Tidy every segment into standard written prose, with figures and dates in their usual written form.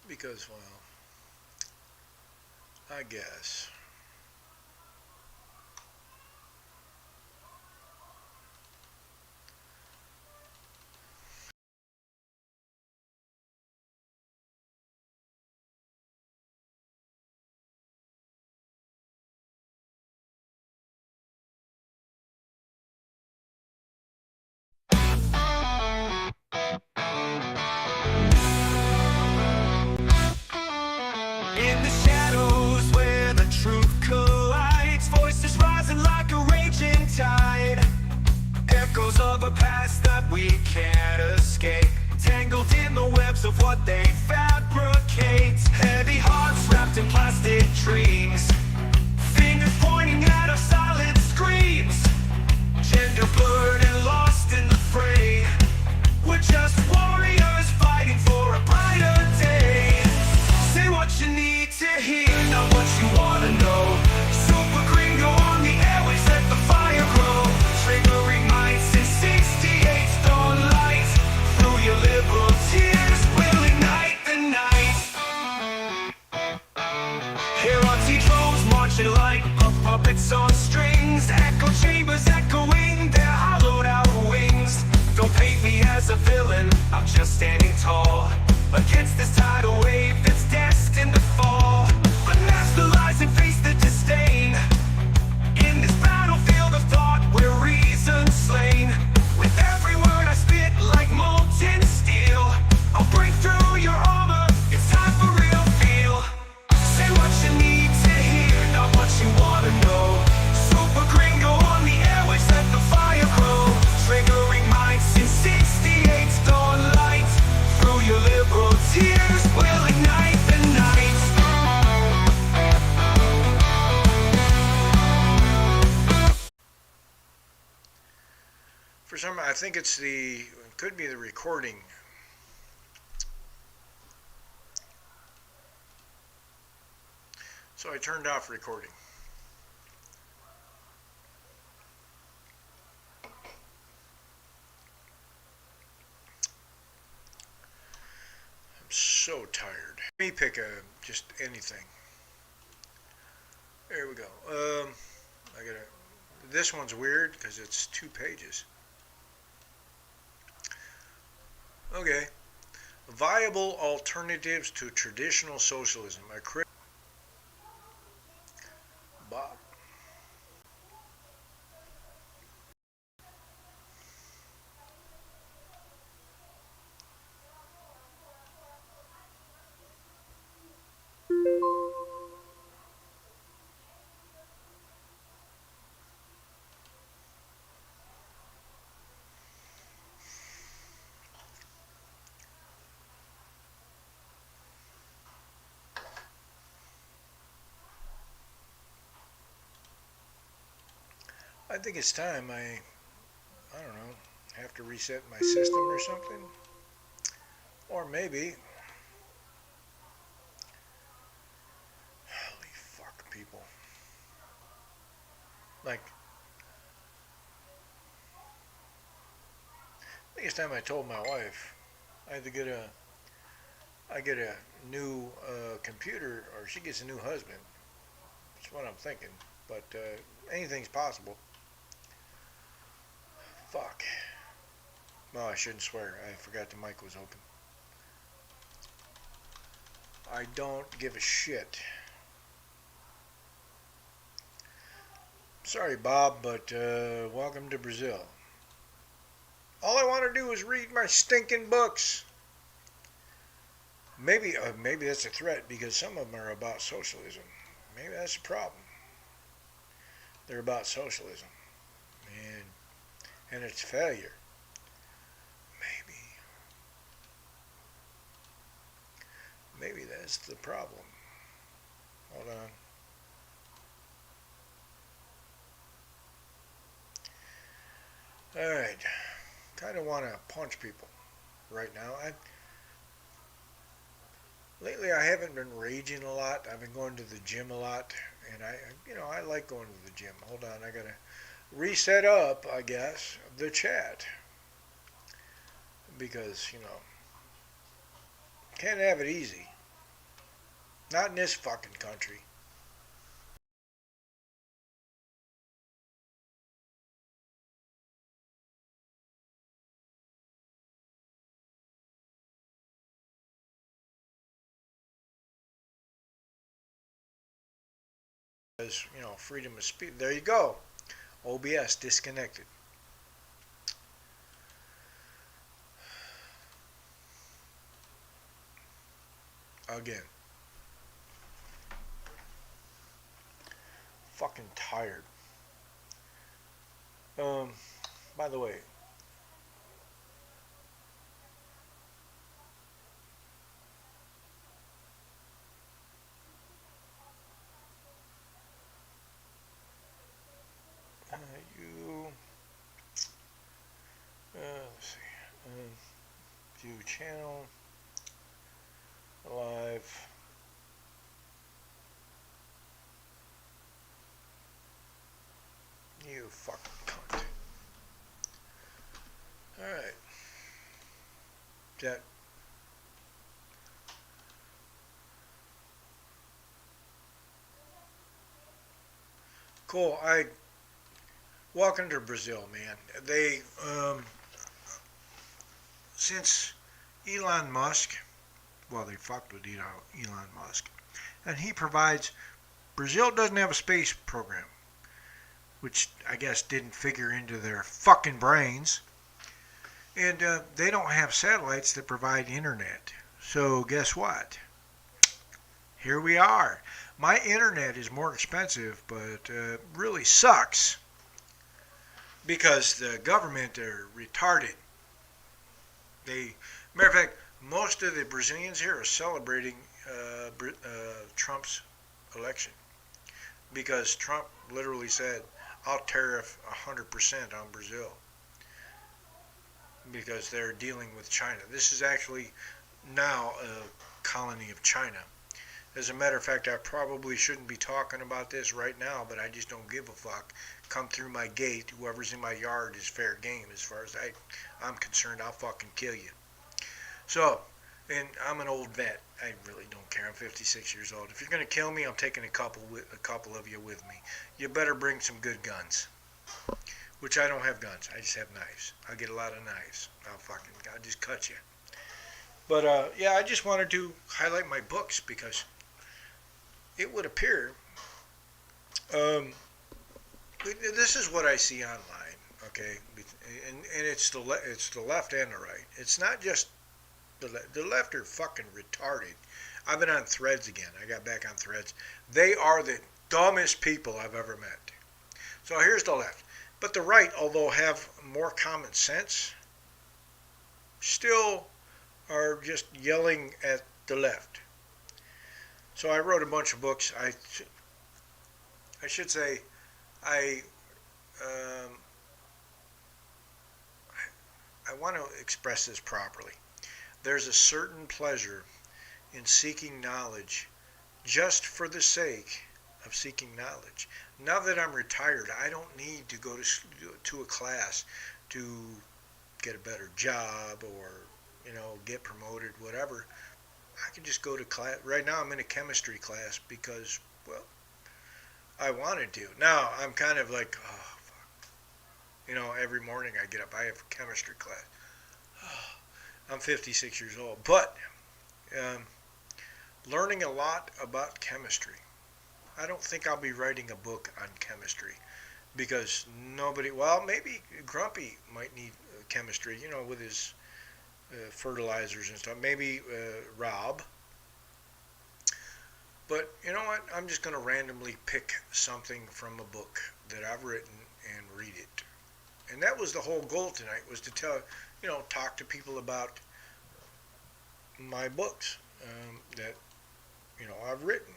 because, well, I guess. In the shadows where the truth collides, voices rising like a raging tide. Echoes of a past that we can't escape, tangled in the webs of what they fabricate. Heavy hearts wrapped in plastic dreams, fingers pointing at our silent screams. Gender blurred and lost in the fray. We're just warriors fighting for a brighter day. Say what you need to hear, not what you wanna know. Super Gringo on the airways, let the fire grow. Triggering minds in 68 dawn light. Through your liberal tears, we'll ignite the night. Hear anti-drones marching like puppets on strings. Echo chambers echoing their hollowed out wings. Don't paint me as a villain, I'm just standing tall against this tidal wave that's destined to fall. Unmask the lies and face the disdain. In this battlefield of thought, where reason's slain. With every word I spit like molten steel, I'll break through your armor, it's time for real feel. Say what you need to hear, not what you wanna know. Super Gringo on the airways, let the fire grow. Triggering minds in 68 dawn light. Through your liberal tears, we'll ignite the night. For some, I think it could be the recording. So I turned off recording. I'm so tired. Let me pick just anything. There we go. I gotta. This one's weird because it's 2 pages. Okay. Viable alternatives to traditional socialism. Bob. I think it's time I don't know, have to reset my system or something. Or maybe, holy fuck, people. Like, I think it's time I told my wife I had to I get a new computer, or she gets a new husband. That's what I'm thinking. But anything's possible. Fuck. Well, I shouldn't swear. I forgot the mic was open. I don't give a shit. Sorry, Bob, but welcome to Brazil. All I want to do is read my stinking books. Maybe that's a threat because some of them are about socialism. Maybe that's a problem. They're about socialism, and its failure. Maybe that's the problem. Hold on. All right. Kind of want to punch people right now. Lately I haven't been raging a lot. I've been going to the gym a lot, and I like going to the gym. Hold on, I gotta reset up, I guess, the chat because can't have it easy. Not in this fucking country. As freedom of speech. There you go. OBS disconnected again. Fucking tired. Um, by the way, you let's see. View channel live. You fucking cunt. All right. That cool. Welcome to Brazil, man. They since Elon Musk, well, they fucked with Elon Musk, and he provides. Brazil doesn't have a space program, which I guess didn't figure into their fucking brains. And they don't have satellites that provide internet. So guess what? Here we are. My internet is more expensive, but really sucks because the government are retarded. Matter of fact, most of the Brazilians here are celebrating Trump's election because Trump literally said, "I'll tariff 100% on Brazil," because they're dealing with China. This is actually now a colony of China. As a matter of fact, I probably shouldn't be talking about this right now, but I just don't give a fuck. Come through my gate, whoever's in my yard is fair game as far as I'm concerned. I'll fucking kill you. So, and I'm an old vet. I really don't care. I'm 56 years old. If you're going to kill me, I'm taking a couple of you with me. You better bring some good guns. Which I don't have guns. I just have knives. I'll get a lot of knives. I'll just cut you. But yeah, I just wanted to highlight my books because it would appear this is what I see online. Okay, and it's the left and the right. It's not just the left are fucking retarded. I've been on Threads again. I got back on Threads. They are the dumbest people I've ever met. So here's the left. But the right, although have more common sense, still are just yelling at the left. So I wrote a bunch of books. I should say um, I want to express this properly. There's a certain pleasure in seeking knowledge just for the sake of seeking knowledge. Now that I'm retired, I don't need to go to a class to get a better job or get promoted, whatever. I can just go to class. Right now I'm in a chemistry class because, well, I wanted to. Now I'm kind of like, oh, fuck. Every morning I get up, I have a chemistry class. I'm 56 years old, but learning a lot about chemistry. I don't think I'll be writing a book on chemistry because well, maybe Grumpy might need chemistry, with his fertilizers and stuff. Maybe Rob. But you know what? I'm just going to randomly pick something from a book that I've written and read it. And that was the whole goal tonight, was to talk to people about my books that, I've written.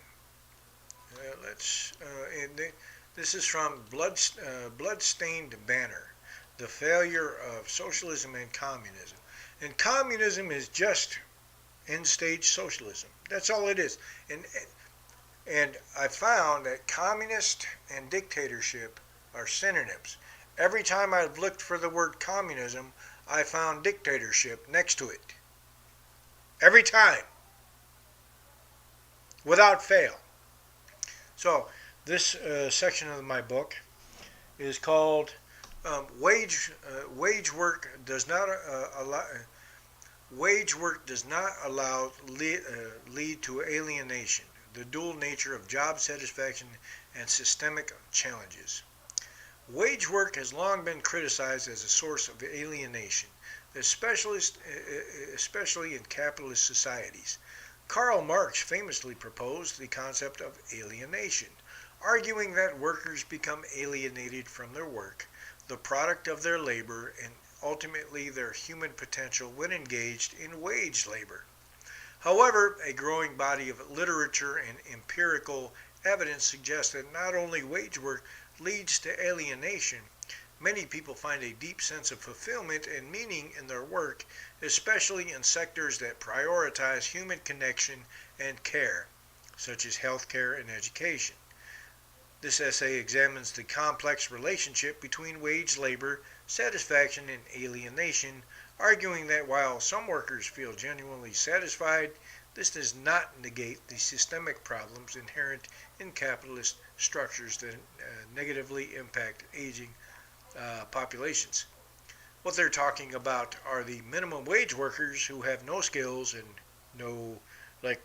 This is from Bloodstained Banner, The Failure of Socialism and Communism. And communism is just end-stage socialism. That's all it is. And I found that communist and dictatorship are synonyms. Every time I've looked for the word communism, I found dictatorship next to it. Every time. without fail. So this section of my book is called wage work does not allow wage work does not allow lead to alienation, the dual nature of job satisfaction and systemic challenges. Wage work has long been criticized as a source of alienation, especially in capitalist societies. Karl Marx famously proposed the concept of alienation, arguing that workers become alienated from their work, the product of their labor, and ultimately their human potential when engaged in wage labor. However, a growing body of literature and empirical evidence suggests that not only wage work leads to alienation, many people find a deep sense of fulfillment and meaning in their work, especially in sectors that prioritize human connection and care, such as healthcare and education. This essay examines the complex relationship between wage labor, satisfaction, and alienation, arguing that while some workers feel genuinely satisfied, this does not negate the systemic problems inherent in capitalist structures that negatively impact aging populations. What they're talking about are the minimum wage workers who have no skills and no, like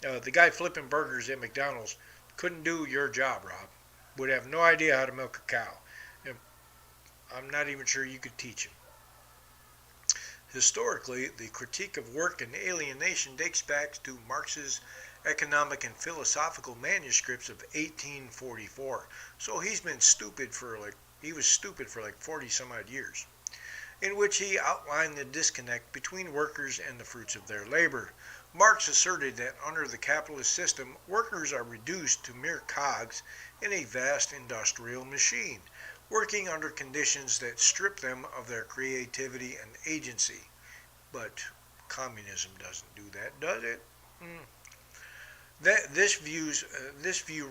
the guy flipping burgers at McDonald's couldn't do your job, Rob. Would have no idea how to milk a cow. And I'm not even sure you could teach him. Historically, the critique of work and alienation dates back to Marx's economic and philosophical manuscripts of 1844. So he was stupid for like 40 some odd years, in which he outlined the disconnect between workers and the fruits of their labor. Marx asserted that under the capitalist system, workers are reduced to mere cogs in a vast industrial machine, working under conditions that strip them of their creativity and agency. But communism doesn't do that, does it? This view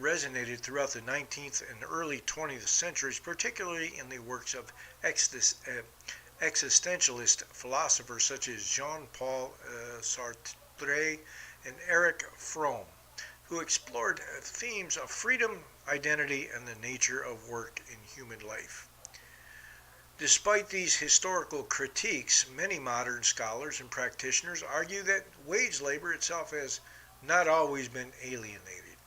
resonated throughout the 19th and early 20th centuries, particularly in the works of existentialist philosophers such as Jean-Paul Sartre and Erich Fromm, who explored themes of freedom, identity, and the nature of work in human life. Despite these historical critiques, many modern scholars and practitioners argue that wage labor itself has not always been alienated.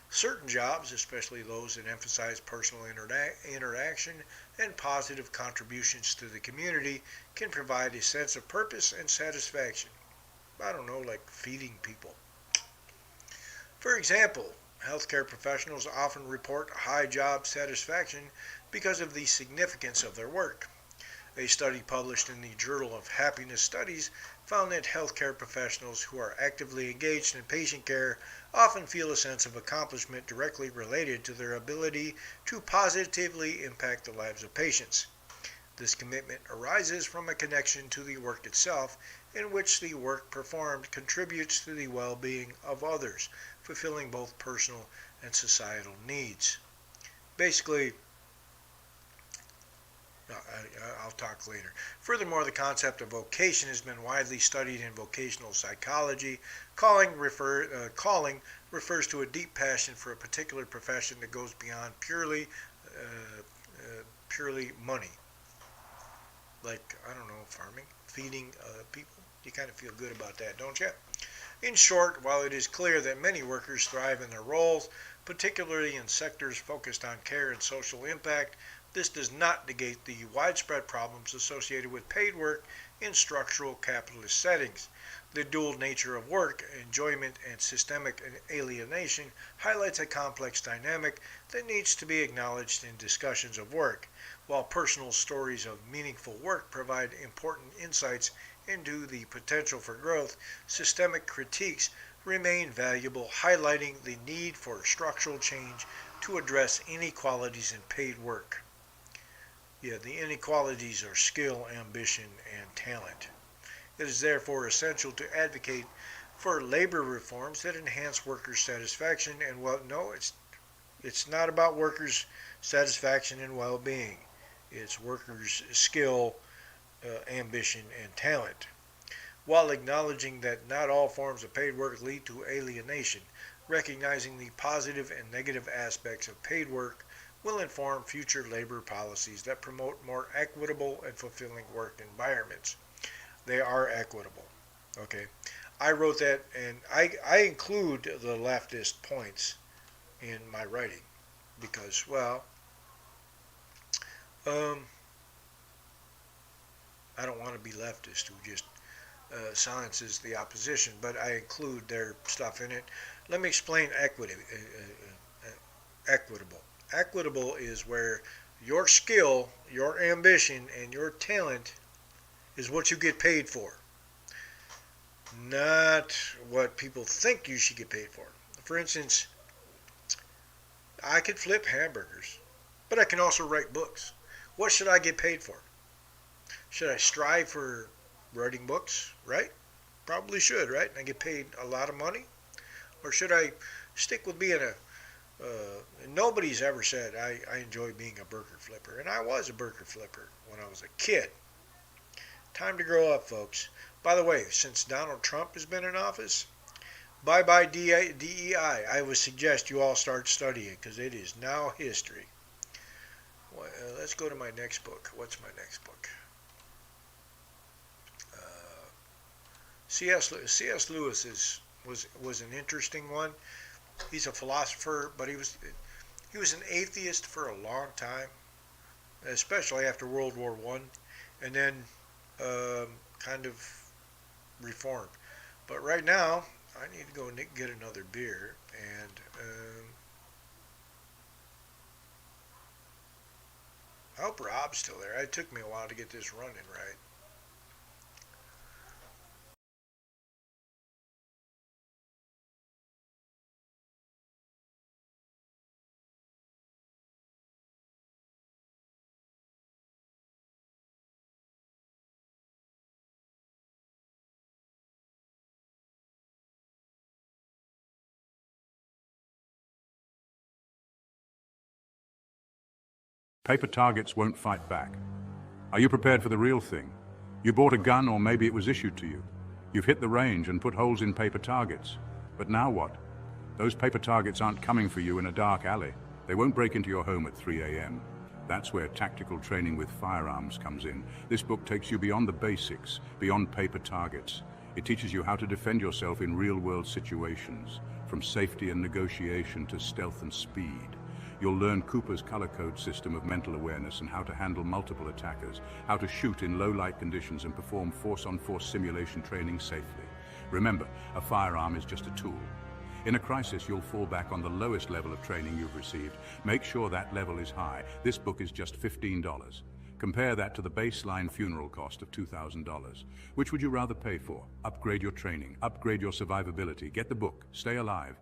Certain jobs, especially those that emphasize personal interaction and positive contributions to the community, can provide a sense of purpose and satisfaction. I don't know, like feeding people. For example, healthcare professionals often report high job satisfaction because of the significance of their work. A study published in the Journal of Happiness Studies found that healthcare professionals who are actively engaged in patient care often feel a sense of accomplishment directly related to their ability to positively impact the lives of patients. This commitment arises from a connection to the work itself, in which the work performed contributes to the well-being of others, fulfilling both personal and societal needs. Basically, I'll talk later. Furthermore, the concept of vocation has been widely studied in vocational psychology. Calling refers to a deep passion for a particular profession that goes beyond purely money. Like, I don't know, farming, feeding people. You kind of feel good about that, don't you? In short, while it is clear that many workers thrive in their roles, particularly in sectors focused on care and social impact, this does not negate the widespread problems associated with paid work in structural capitalist settings. The dual nature of work, enjoyment, and systemic alienation highlights a complex dynamic that needs to be acknowledged in discussions of work. While personal stories of meaningful work provide important insights into the potential for growth, systemic critiques remain valuable, highlighting the need for structural change to address inequalities in paid work. Yeah, the inequalities are skill, ambition, and talent. It is therefore essential to advocate for labor reforms that enhance workers' satisfaction and it's not about workers' satisfaction and well-being. It's workers' skill, ambition, and talent. while acknowledging that not all forms of paid work lead to alienation. Recognizing the positive and negative aspects of paid work will inform future labor policies that promote more equitable and fulfilling work environments. They are equitable. Okay. I wrote that, and I include the leftist points in my writing because, well, um, I don't want to be leftist who just silences the opposition, but I include their stuff in it. Let me explain equitable. Equitable is where your skill, your ambition, and your talent is what you get paid for, not what people think you should get paid for. For instance, I could flip hamburgers, but I can also write books. What should I get paid for? Should I strive for writing books, right? Probably should, right? And I get paid a lot of money. Or should I stick with being nobody's ever said I enjoy being a burger flipper. And I was a burger flipper when I was a kid. Time to grow up, folks. By the way, since Donald Trump has been in office, bye-bye DEI. I would suggest you all start studying because it is now history. Well, let's go to my next book. What's my next book? C.S. Lewis was an interesting one. He's a philosopher, but he was an atheist for a long time, especially after World War I, and then kind of reformed. But right now, I need to go and get another beer, and I hope Rob's still there. It took me a while to get this running right. Paper targets won't fight back. Are you prepared for the real thing? You bought a gun, or maybe it was issued to you. You've hit the range and put holes in paper targets. But now what? Those paper targets aren't coming for you in a dark alley. They won't break into your home at 3 a.m. That's where tactical training with firearms comes in. This book takes you beyond the basics, beyond paper targets. It teaches you how to defend yourself in real-world situations, from safety and negotiation to stealth and speed. You'll learn Cooper's color code system of mental awareness and how to handle multiple attackers, how to shoot in low-light conditions and perform force-on-force simulation training safely. Remember, a firearm is just a tool. In a crisis, you'll fall back on the lowest level of training you've received. Make sure that level is high. This book is just $15. Compare that to the baseline funeral cost of $2,000. Which would you rather pay for? Upgrade your training, upgrade your survivability. Get the book. Stay alive.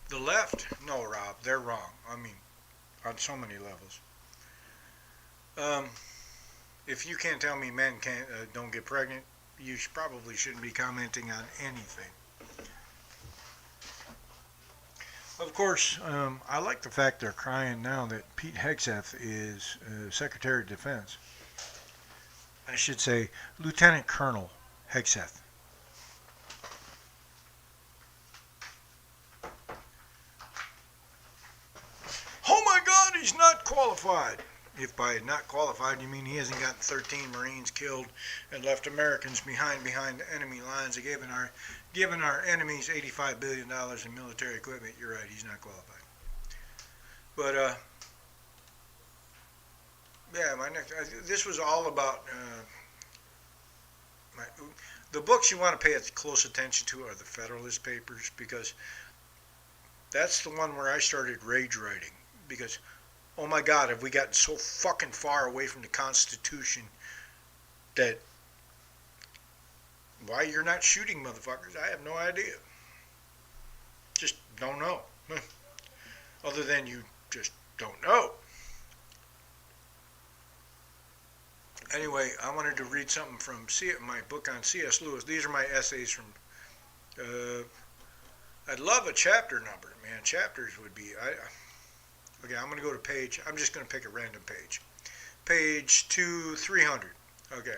The left? No, Rob, they're wrong. I mean, on so many levels. Um, if you can't tell me men can't don't get pregnant, you probably shouldn't be commenting on anything. Of course, I like the fact they're crying now that Pete Hegseth is Secretary of Defense. I should say Lieutenant Colonel Hegseth. Oh my God, he's not qualified. If by not qualified you mean he hasn't gotten 13 Marines killed and left Americans behind enemy lines and given our enemies $85 billion in military equipment, you're right, he's not qualified. But yeah, this was all about my, the books you want to pay close attention to are the Federalist Papers, because that's the one where I started rage writing. Because, oh my God, have we gotten so fucking far away from the Constitution that why you're not shooting motherfuckers, I have no idea. Just don't know. Other than you just don't know. Anyway, I wanted to read something from my book on C.S. Lewis. These are my essays from. I'd love a chapter number, man. Chapters would be. Okay, I'm going to go to page. I'm just going to pick a random page. Page 300. Okay.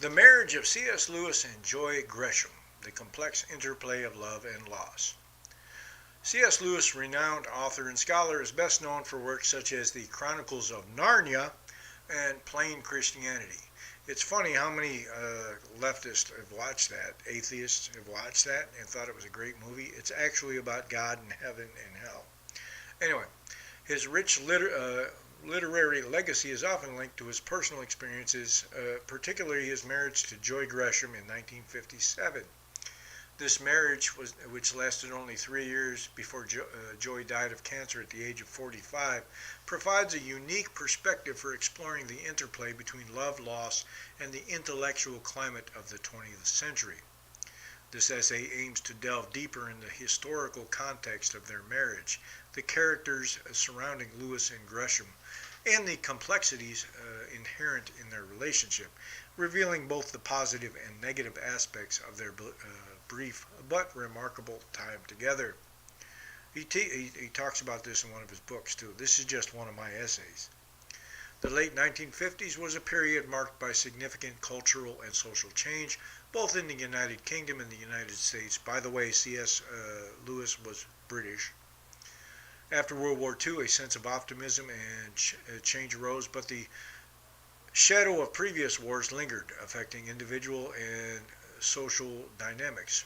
The Marriage of C.S. Lewis and Joy Gresham, the complex interplay of love and loss. C.S. Lewis, renowned author and scholar, is best known for works such as The Chronicles of Narnia and Plain Christianity. It's funny how many leftists have watched that, atheists have watched that and thought it was a great movie. It's actually about God and heaven and hell. Anyway, his rich literary legacy is often linked to his personal experiences, particularly his marriage to Joy Gresham in 1957. This marriage, which lasted only 3 years before Joy died of cancer at the age of 45, provides a unique perspective for exploring the interplay between love, loss, and the intellectual climate of the 20th century. This essay aims to delve deeper in the historical context of their marriage, the characters surrounding Lewis and Gresham, and the complexities inherent in their relationship, revealing both the positive and negative aspects of their brief but remarkable time together. He talks about this in one of his books too. This is just one of my essays. The late 1950s was a period marked by significant cultural and social change, both in the United Kingdom and the United States. By the way, C.S. Lewis was British. After World War II, a sense of optimism and change arose, but the shadow of previous wars lingered, affecting individual and social dynamics.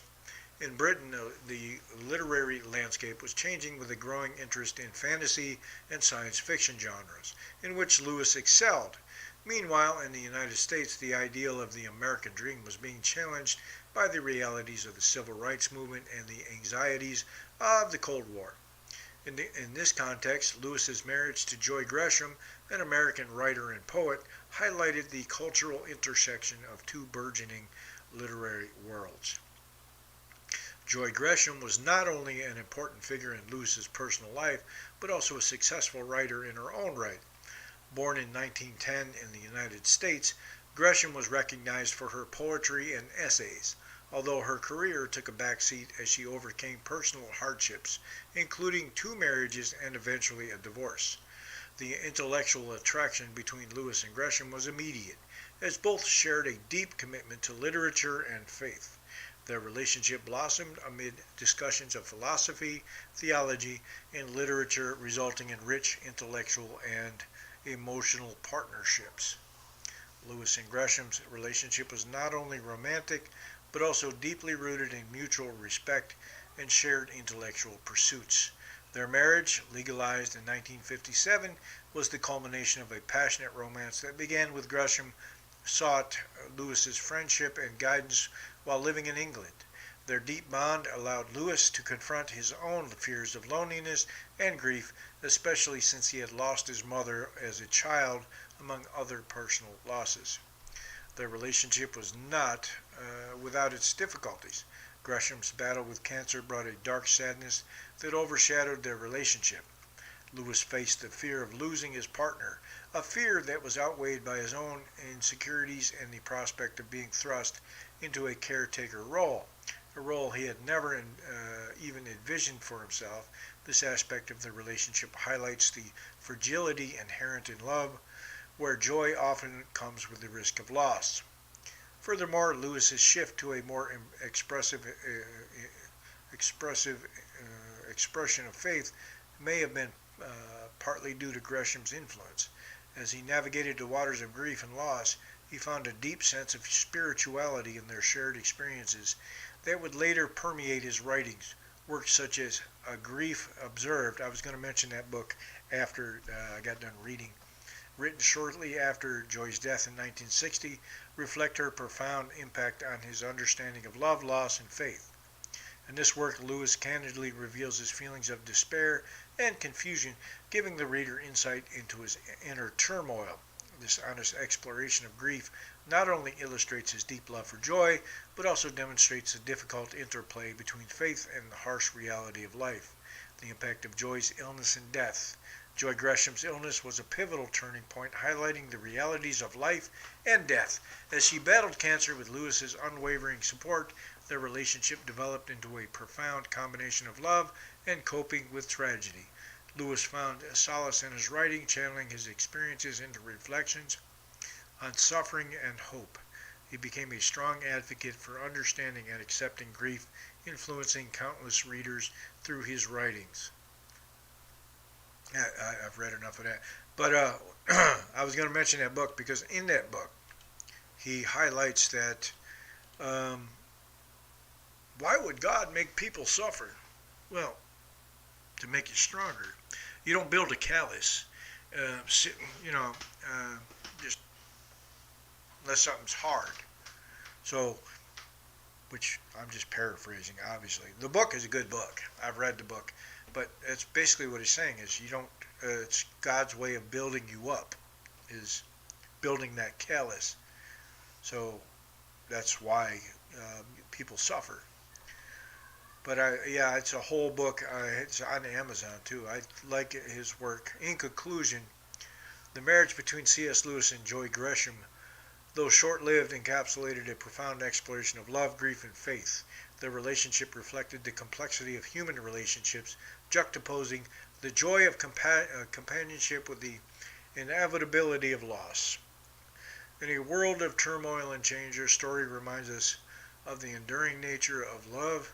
In Britain, the literary landscape was changing with a growing interest in fantasy and science fiction genres, in which Lewis excelled. Meanwhile, in the United States, the ideal of the American dream was being challenged by the realities of the civil rights movement and the anxieties of the Cold War. In this context, Lewis's marriage to Joy Gresham, an American writer and poet, highlighted the cultural intersection of two burgeoning literary worlds. Joy Gresham was not only an important figure in Lewis's personal life, but also a successful writer in her own right. Born in 1910 in the United States, Gresham was recognized for her poetry and essays, although her career took a backseat as she overcame personal hardships, including 2 marriages and eventually a divorce. The intellectual attraction between Lewis and Gresham was immediate, as both shared a deep commitment to literature and faith. Their relationship blossomed amid discussions of philosophy, theology, and literature, resulting in rich intellectual and emotional partnerships. Lewis and Gresham's relationship was not only romantic, but also deeply rooted in mutual respect and shared intellectual pursuits. Their marriage, legalized in 1957, was the culmination of a passionate romance that began with Gresham sought Lewis's friendship and guidance while living in England. Their deep bond allowed Lewis to confront his own fears of loneliness and grief, especially since he had lost his mother as a child, among other personal losses. Their relationship was not without its difficulties. Gresham's battle with cancer brought a dark sadness that overshadowed their relationship. Lewis faced the fear of losing his partner, a fear that was outweighed by his own insecurities and the prospect of being thrust into a caretaker role, a role he had never even envisioned for himself. This aspect of the relationship highlights the fragility inherent in love, where joy often comes with the risk of loss. Furthermore, Lewis's shift to a more expressive expression of faith may have been partly due to Gresham's influence. As he navigated the waters of grief and loss, he found a deep sense of spirituality in their shared experiences that would later permeate his writings, works such as A Grief Observed. I was going to mention that book after I got done reading. Written shortly after Joy's death in 1960, reflect her profound impact on his understanding of love, loss, and faith. In this work, Lewis candidly reveals his feelings of despair and confusion, giving the reader insight into his inner turmoil. This honest exploration of grief not only illustrates his deep love for joy, but also demonstrates the difficult interplay between faith and the harsh reality of life. The impact of Joy's illness and death. Joy Gresham's illness was a pivotal turning point, highlighting the realities of life and death. As she battled cancer with Lewis's unwavering support, their relationship developed into a profound combination of love and coping with tragedy. Lewis found solace in his writing, channeling his experiences into reflections on suffering and hope. He became a strong advocate for understanding and accepting grief, influencing countless readers through his writings. I've read enough of that. But I was going to mention that book because in that book, he highlights that why would God make people suffer? Well, to make you stronger. You don't build a callus, just unless something's hard. So, which I'm just paraphrasing, obviously. The book is a good book. I've read the book. But it's basically what he's saying is you don't, it's God's way of building you up, is building that callus. So that's why people suffer. But it's a whole book. It's on Amazon too. I like his work. In conclusion, the marriage between C.S. Lewis and Joy Gresham, though short-lived, encapsulated a profound exploration of love, grief, and faith. Their relationship reflected the complexity of human relationships, juxtaposing the joy of companionship with the inevitability of loss. In a world of turmoil and change, our story reminds us of the enduring nature of love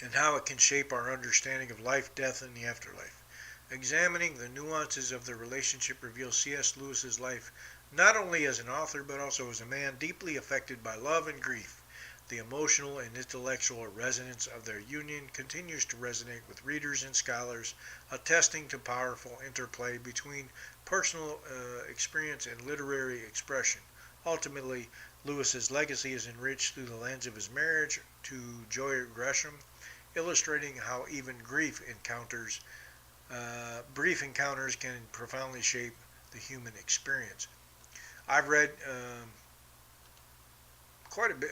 and how it can shape our understanding of life, death, and the afterlife. Examining the nuances of their relationship reveals C.S. Lewis's life not only as an author but also as a man deeply affected by love and grief. The emotional and intellectual resonance of their union continues to resonate with readers and scholars, attesting to powerful interplay between personal experience and literary expression. Ultimately, Lewis's legacy is enriched through the lens of his marriage to Joy Gresham, illustrating how even brief encounters can profoundly shape the human experience. I've read quite a bit.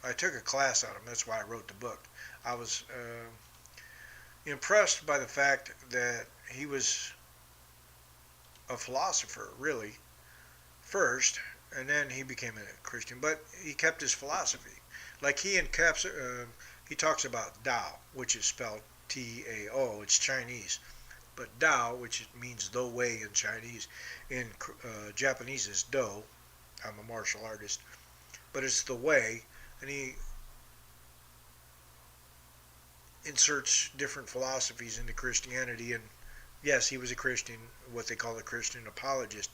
I took a class on him. That's why I wrote the book. I was impressed by the fact that he was a philosopher, really, first, and then he became a Christian. But he kept his philosophy. Like he talks about Tao, which is spelled T-A-O. It's Chinese. But Tao, which means the way in Chinese, in Japanese is Do. I'm a martial artist. But it's the way, and he inserts different philosophies into Christianity. And yes, he was a Christian, what they call a Christian apologist,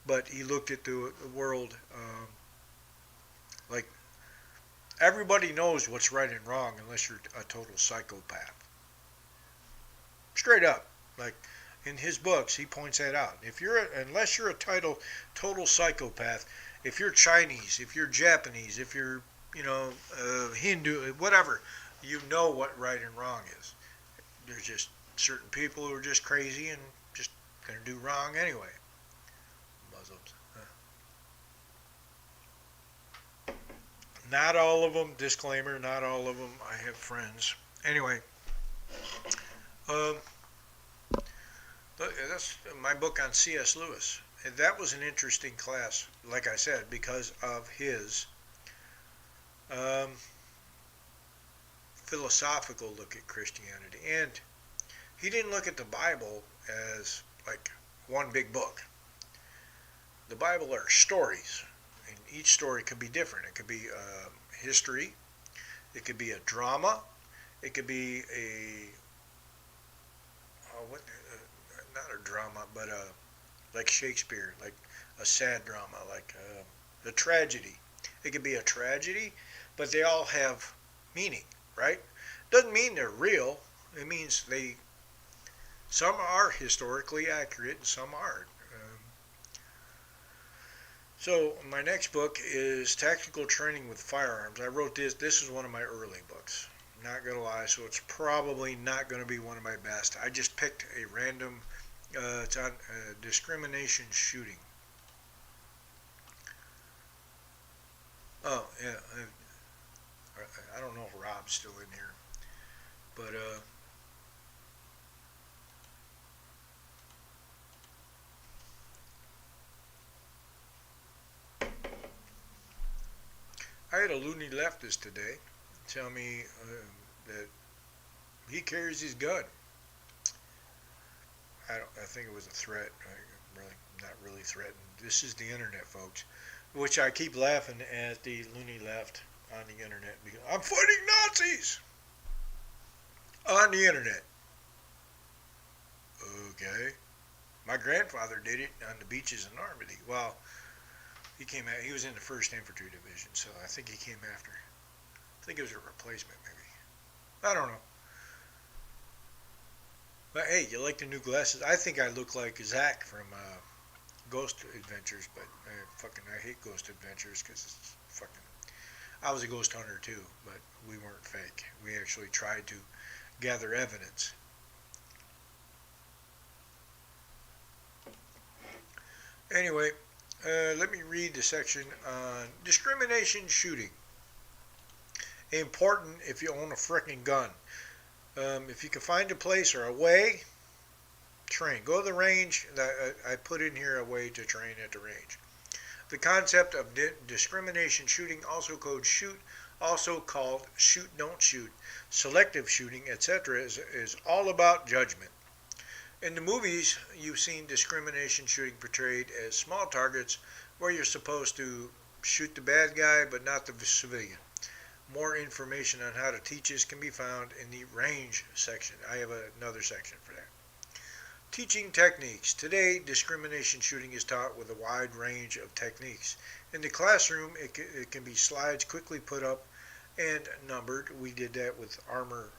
but he looked at the world like everybody knows what's right and wrong unless you're a total psychopath. Straight up. Like in his books, he points that out. Unless you're a total psychopath, if you're Chinese, if you're Japanese, if you're Hindu, whatever, you know what right and wrong is. There's just certain people who are just crazy and just gonna do wrong anyway. Muslims. Not all of them. Disclaimer: not all of them. I have friends. Anyway. That's my book on C.S. Lewis. And that was an interesting class, like I said, because of his philosophical look at Christianity. And he didn't look at the Bible as like one big book. The Bible are stories, and each story could be different. It could be history, it could be a drama, it could be not a drama, but like Shakespeare, like a sad drama, like a tragedy. It could be a tragedy, but they all have meaning, right? Doesn't mean they're real. It means some are historically accurate and some aren't. So my next book is Tactical Training with Firearms. I wrote this. This is one of my early books. Not gonna lie, so it's probably not gonna be one of my best. I just picked a random. It's on discrimination shooting. Oh yeah, I don't know if Rob's still in here, but I had a loony leftist today tell me that he carries his gun. I think it was a threat. Really, not really threatened. This is the internet, folks. Which I keep laughing at the loony left on the internet because I'm fighting Nazis on the internet. Okay. My grandfather did it on the beaches in Normandy. Well, he was in the 1st Infantry Division, so I think he came after. I think it was a replacement, maybe. I don't know. But hey, you like the new glasses? I think I look like Zach from Ghost Adventures, but I hate Ghost Adventures because it's fucking. I was a ghost hunter too, but we weren't fake. We actually tried to gather evidence. Anyway, let me read the section on discrimination shooting. Important if you own a frickin' gun. If you can find a place or a way, train. Go to the range. I put in here a way to train at the range. The concept of discrimination shooting, also called shoot, don't shoot, selective shooting, etc., is all about judgment. In the movies, you've seen discrimination shooting portrayed as small targets where you're supposed to shoot the bad guy but not the civilian. More information on how to teach this can be found in the range section. I have another section for that. Teaching techniques. Today, discrimination shooting is taught with a wide range of techniques. In the classroom, it can be slides quickly put up and numbered. We did that with armor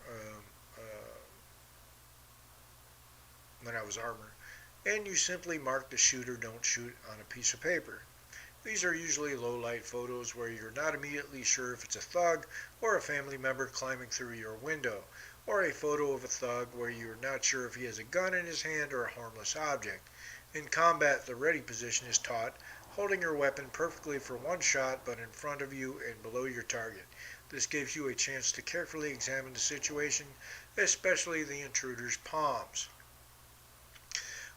when I was armor. And you simply mark the shoot or don't shoot on a piece of paper. These are usually low-light photos where you're not immediately sure if it's a thug or a family member climbing through your window, or a photo of a thug where you're not sure if he has a gun in his hand or a harmless object. In combat, the ready position is taught, holding your weapon perfectly for one shot but in front of you and below your target. This gives you a chance to carefully examine the situation, especially the intruder's palms.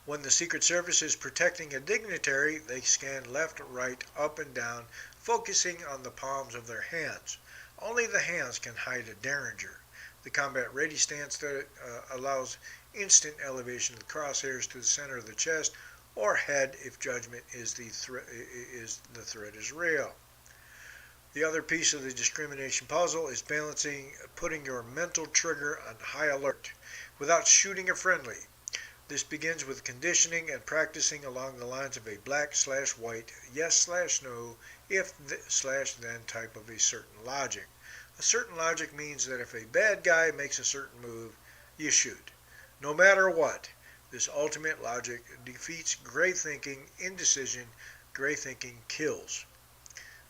When the Secret Service is protecting a dignitary, they scan left, right, up, and down, focusing on the palms of their hands. Only the hands can hide a derringer. The combat ready stance that allows instant elevation of the crosshairs to the center of the chest or head if judgment is the threat is real. The other piece of the discrimination puzzle is putting your mental trigger on high alert without shooting a friendly. This begins with conditioning and practicing along the lines of a black/white, yes/no, if/then type of a certain logic. A certain logic means that if a bad guy makes a certain move, you shoot. No matter what. This ultimate logic defeats gray thinking, indecision. Gray thinking kills.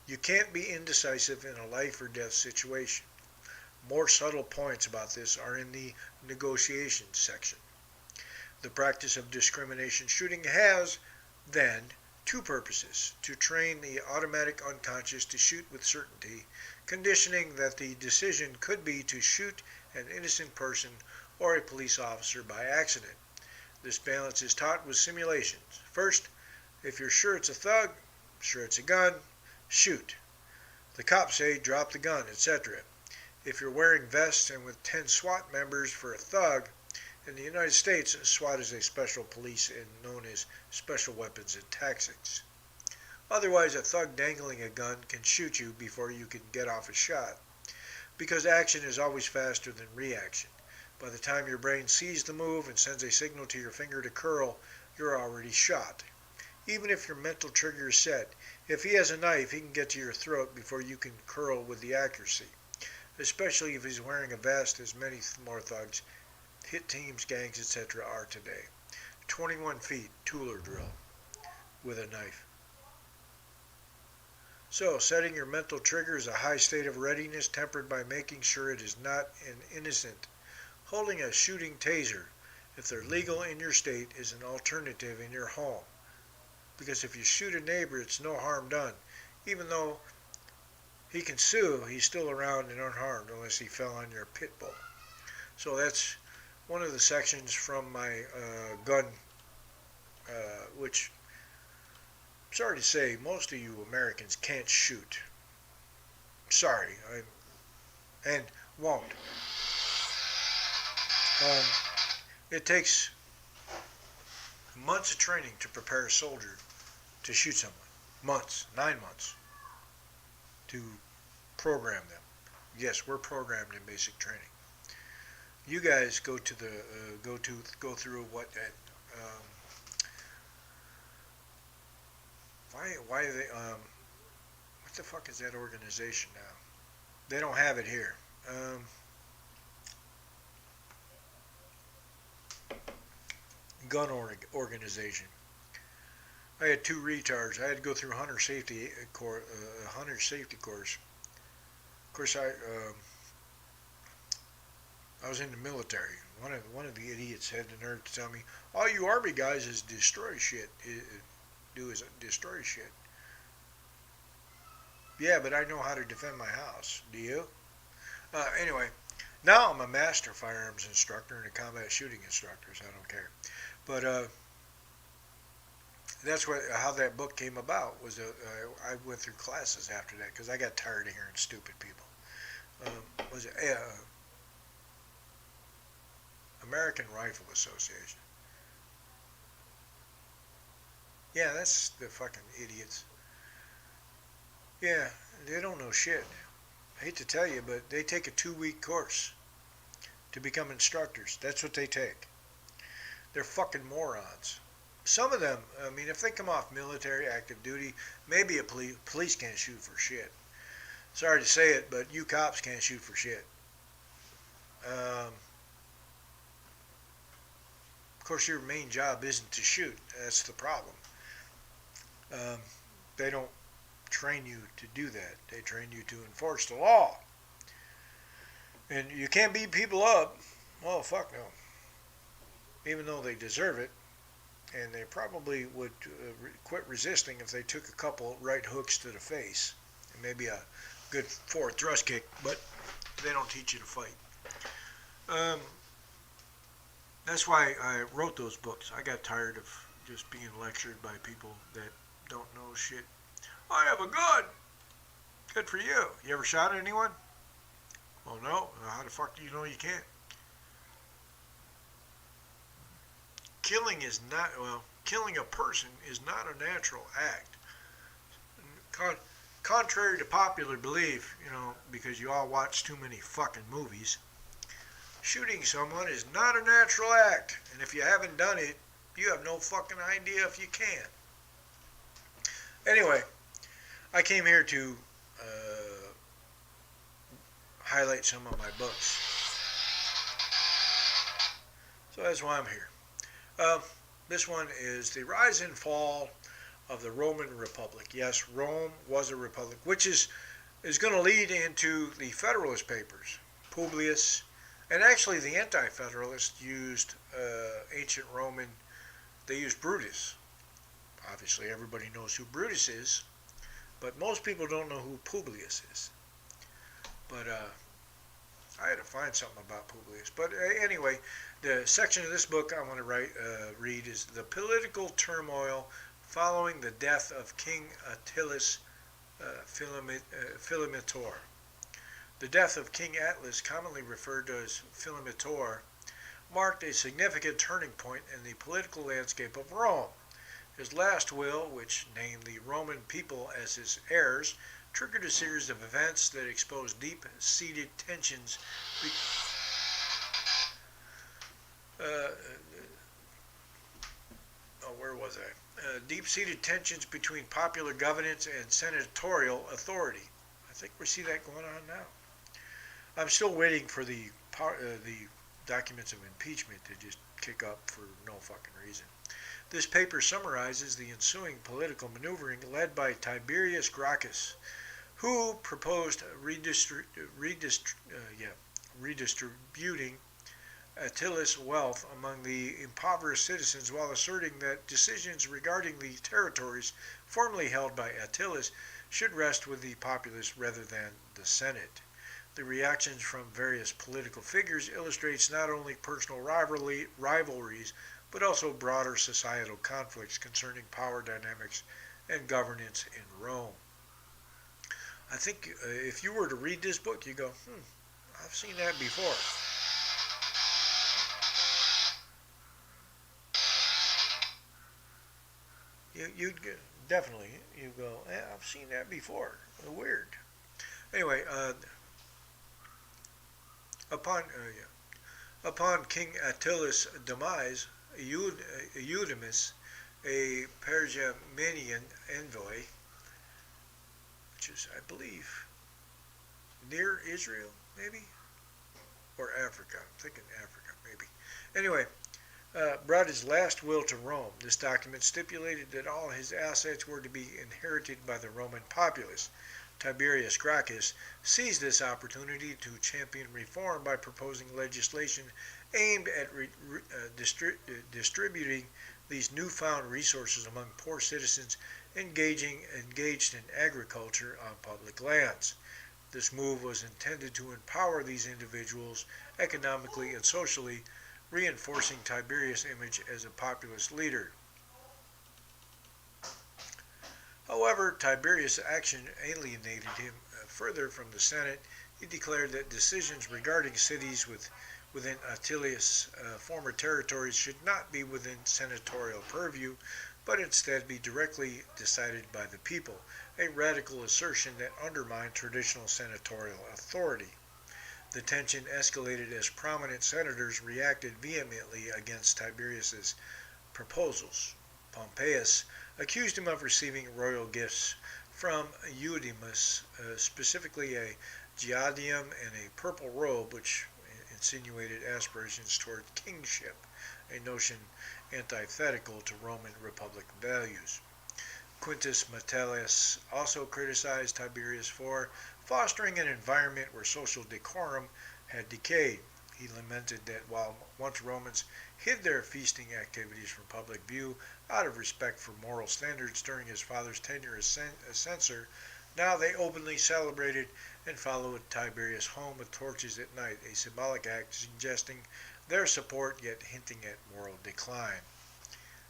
You can't be indecisive in a life or death situation. More subtle points about this are in the negotiations section. The practice of discrimination shooting has, then, two purposes: to train the automatic unconscious to shoot with certainty, conditioning that the decision could be to shoot an innocent person or a police officer by accident. This balance is taught with simulations. First, if you're sure it's a thug, sure it's a gun, shoot. The cops say drop the gun, etc. If you're wearing vests and with 10 SWAT members for a thug, in the United States, SWAT is a special police and known as Special Weapons and Tactics. Otherwise, a thug dangling a gun can shoot you before you can get off a shot, because action is always faster than reaction. By the time your brain sees the move and sends a signal to your finger to curl, you're already shot. Even if your mental trigger is set, if he has a knife, he can get to your throat before you can curl with the accuracy. especially if he's wearing a vest, as many more thugs, hit teams, gangs, etc. are today. 21 feet, tooler drill with a knife. So, setting your mental trigger is a high state of readiness tempered by making sure it is not an innocent. Holding a shooting taser, if they're legal in your state, is an alternative in your home. Because if you shoot a neighbor, it's no harm done. Even though he can sue, he's still around and unharmed unless he fell on your pit bull. So that's one of the sections from my gun, which, sorry to say, most of you Americans can't shoot. Sorry, and won't. It takes months of training to prepare a soldier to shoot someone. Months, 9 months, to program them. Yes, we're programmed in basic training. You guys go through what why they what the fuck is that organization now? They don't have it here. Gun organization. I had 2 retards. I had to go through hunter safety course. Of course, I was in the military. One of the idiots had the nerve to tell me, "All you army guys is destroy shit. Destroy shit." Yeah, but I know how to defend my house. Do you? Anyway, now I'm a master firearms instructor and a combat shooting instructor, so I don't care. But that's how that book came about. I went through classes after that because I got tired of hearing stupid people. Was it American Rifle Association? Yeah, that's the fucking idiots. Yeah, they don't know shit. I hate to tell you, but they take a 2-week course to become instructors. That's what they take. They're fucking morons. Some of them, I mean, if they come off military, active duty, maybe a police can't shoot for shit. Sorry to say it, but you cops can't shoot for shit. Of course, your main job isn't to shoot. That's the problem. They don't train you to do that. They train you to enforce the law. And you can't beat people up. Well, fuck no. Even though they deserve it. And they probably would quit resisting if they took a couple right hooks to the face. And maybe a good forward thrust kick. But they don't teach you to fight. That's why I wrote those books. I got tired of just being lectured by people that don't know shit. I have a gun. Good for you. You ever shot at anyone? Well, no. How the fuck do you know you can't? Killing a person is not a natural act. Contrary to popular belief, because you all watch too many fucking movies, shooting someone is not a natural act. And if you haven't done it, you have no fucking idea if you can. Anyway, I came here to highlight some of my books. So that's why I'm here. This one is The Rise and Fall of the Roman Republic. Yes, Rome was a republic, which is going to lead into the Federalist Papers. Publius, and actually the Anti-Federalists used ancient Roman, they used Brutus. Obviously everybody knows who Brutus is, but most people don't know who Publius is. But I had to find something about Publius. But anyway, the section of this book I want to read is The Political Turmoil Following the Death of King Attalus Philometor. The death of King Attalus, commonly referred to as Philometor, marked a significant turning point in the political landscape of Rome. His last will, which named the Roman people as his heirs, triggered a series of events that exposed deep-seated tensions deep-seated tensions between popular governance and senatorial authority. I think we see that going on now. I'm still waiting for the documents of impeachment to just kick up for no fucking reason. This paper summarizes the ensuing political maneuvering led by Tiberius Gracchus, who proposed redistributing Attila's wealth among the impoverished citizens while asserting that decisions regarding the territories formerly held by Attilas should rest with the populace rather than the Senate. The reactions from various political figures illustrates not only personal rivalries but also broader societal conflicts concerning power dynamics and governance in Rome. I think if you were to read this book, you go, I've seen that before. You'd definitely, you go, I've seen that before. Weird. Anyway, upon upon King Attila's demise, Eudemus, a Pergamenian envoy, which is, I believe, near Israel, maybe, or Africa. I'm thinking Africa, maybe. Anyway, brought his last will to Rome. This document stipulated that all his assets were to be inherited by the Roman populace. Tiberius Gracchus seized this opportunity to champion reform by proposing legislation aimed at distributing these newfound resources among poor citizens engaged in agriculture on public lands. This move was intended to empower these individuals economically and socially, reinforcing Tiberius' image as a populist leader. However, Tiberius' action alienated him further from the Senate. He declared that decisions regarding cities within Attila's former territories should not be within senatorial purview, but instead be directly decided by the people, a radical assertion that undermined traditional senatorial authority. The tension escalated as prominent senators reacted vehemently against Tiberius's proposals. Pompeius accused him of receiving royal gifts from Eudemus, specifically a diadem and a purple robe, which insinuated aspirations toward kingship, a notion antithetical to Roman Republic values. Quintus Metellus also criticized Tiberius for fostering an environment where social decorum had decayed. He lamented that while once Romans hid their feasting activities from public view out of respect for moral standards during his father's tenure as censor, now they openly celebrated and followed Tiberius home with torches at night, a symbolic act suggesting their support yet hinting at moral decline.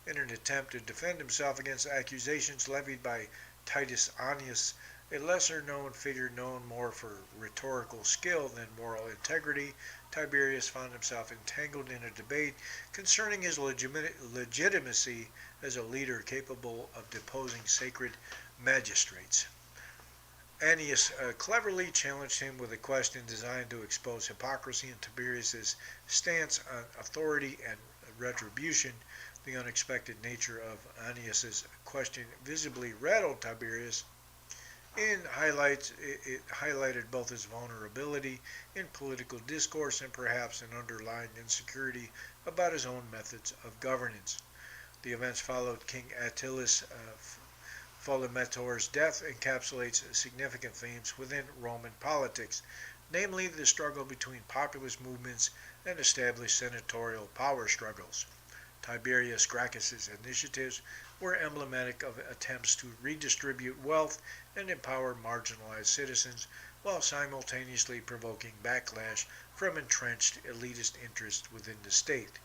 In an attempt to defend himself against accusations levied by Titus Annius, a lesser-known figure known more for rhetorical skill than moral integrity, Tiberius found himself entangled in a debate concerning his legitimacy as a leader capable of deposing sacred magistrates. Annius cleverly challenged him with a question designed to expose hypocrisy in Tiberius's stance on authority and retribution. The unexpected nature of Annius's question visibly rattled Tiberius. It highlighted both his vulnerability in political discourse and perhaps an underlying insecurity about his own methods of governance. The events followed King Attila's Fulminator's death encapsulates significant themes within Roman politics, namely the struggle between populist movements and established senatorial power struggles. Tiberius Gracchus's initiatives were emblematic of attempts to redistribute wealth and empower marginalized citizens, while simultaneously provoking backlash from entrenched elitist interests within the state.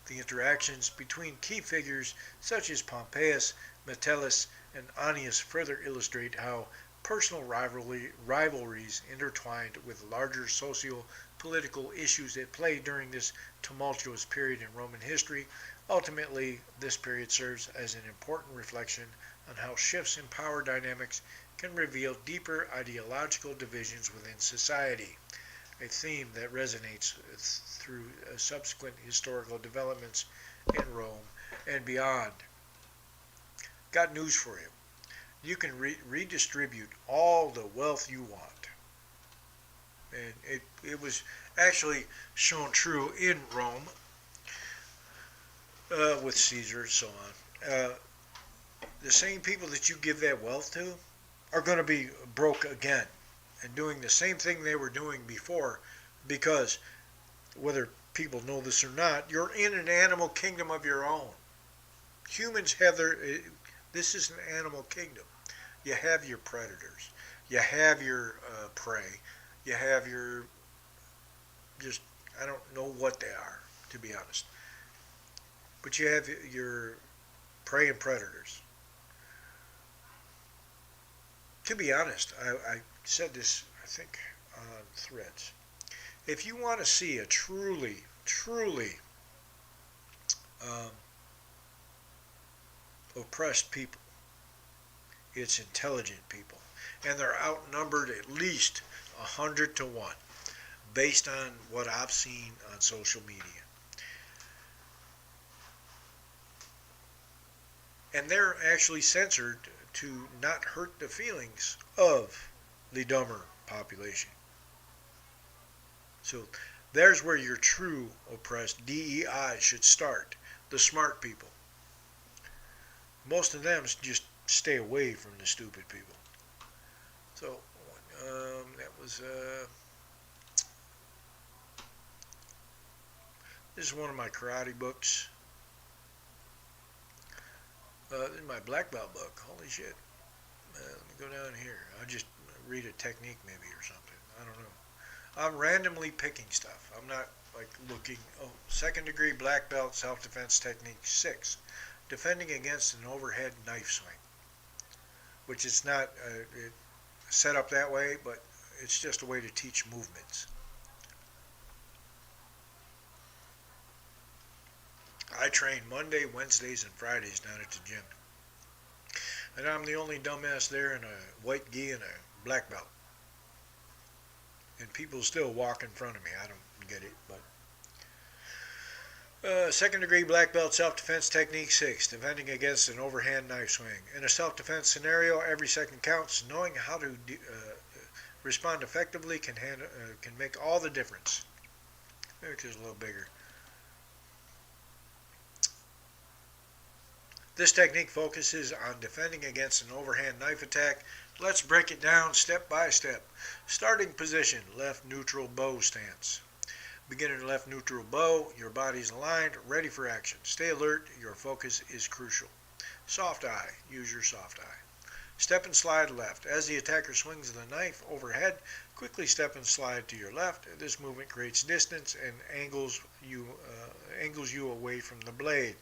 The interactions between key figures such as Pompeius, Metellus, and Annius further illustrate how personal rivalries intertwined with larger socio-political issues at play during this tumultuous period in Roman history. Ultimately, this period serves as an important reflection on how shifts in power dynamics can reveal deeper ideological divisions within society, a theme that resonates through subsequent historical developments in Rome and beyond. Got news for you. You can redistribute all the wealth you want. And it was actually shown true in Rome with Caesar and so on. The same people that you give that wealth to are going to be broke again and doing the same thing they were doing before, because whether people know this or not, you're in an animal kingdom of your own. Humans have this is an animal kingdom. You have your predators, you have your prey, you have your, just, I don't know what they are, to be honest, but you have your prey and predators. To be honest, I said this, I think, on Threads. If you want to see a truly um, oppressed people, it's intelligent people. And they're outnumbered at least 100 to 1, based on what I've seen on social media. And they're actually censored to not hurt the feelings of the dumber population. So there's where your true oppressed DEI should start. The smart people. Most of them just stay away from the stupid people. So that was this is one of my karate books. This is my black belt book. Holy shit. Let me go down here. I'll just read a technique maybe or something. I don't know. I'm randomly picking stuff. I'm not like looking. Oh, second degree black belt self-defense technique 6. Defending against an overhead knife swing. Which is not set up that way, but it's just a way to teach movements. I train Monday, Wednesdays, and Fridays down at the gym. And I'm the only dumbass there in a white gi and a black belt. And people still walk in front of me. I don't get it, but second degree black belt self-defense technique 6, defending against an overhand knife swing. In a self-defense scenario, every second counts. Knowing how to respond effectively can make all the difference. Maybe it's a little bigger. This technique focuses on defending against an overhand knife attack. Let's break it down step by step. Starting position, left neutral bow stance. Beginner left neutral bow, your body's aligned, ready for action. Stay alert, your focus is crucial. Soft eye, use your soft eye. Step and slide left. As the attacker swings the knife overhead, quickly step and slide to your left. This movement creates distance and angles you away from the blade.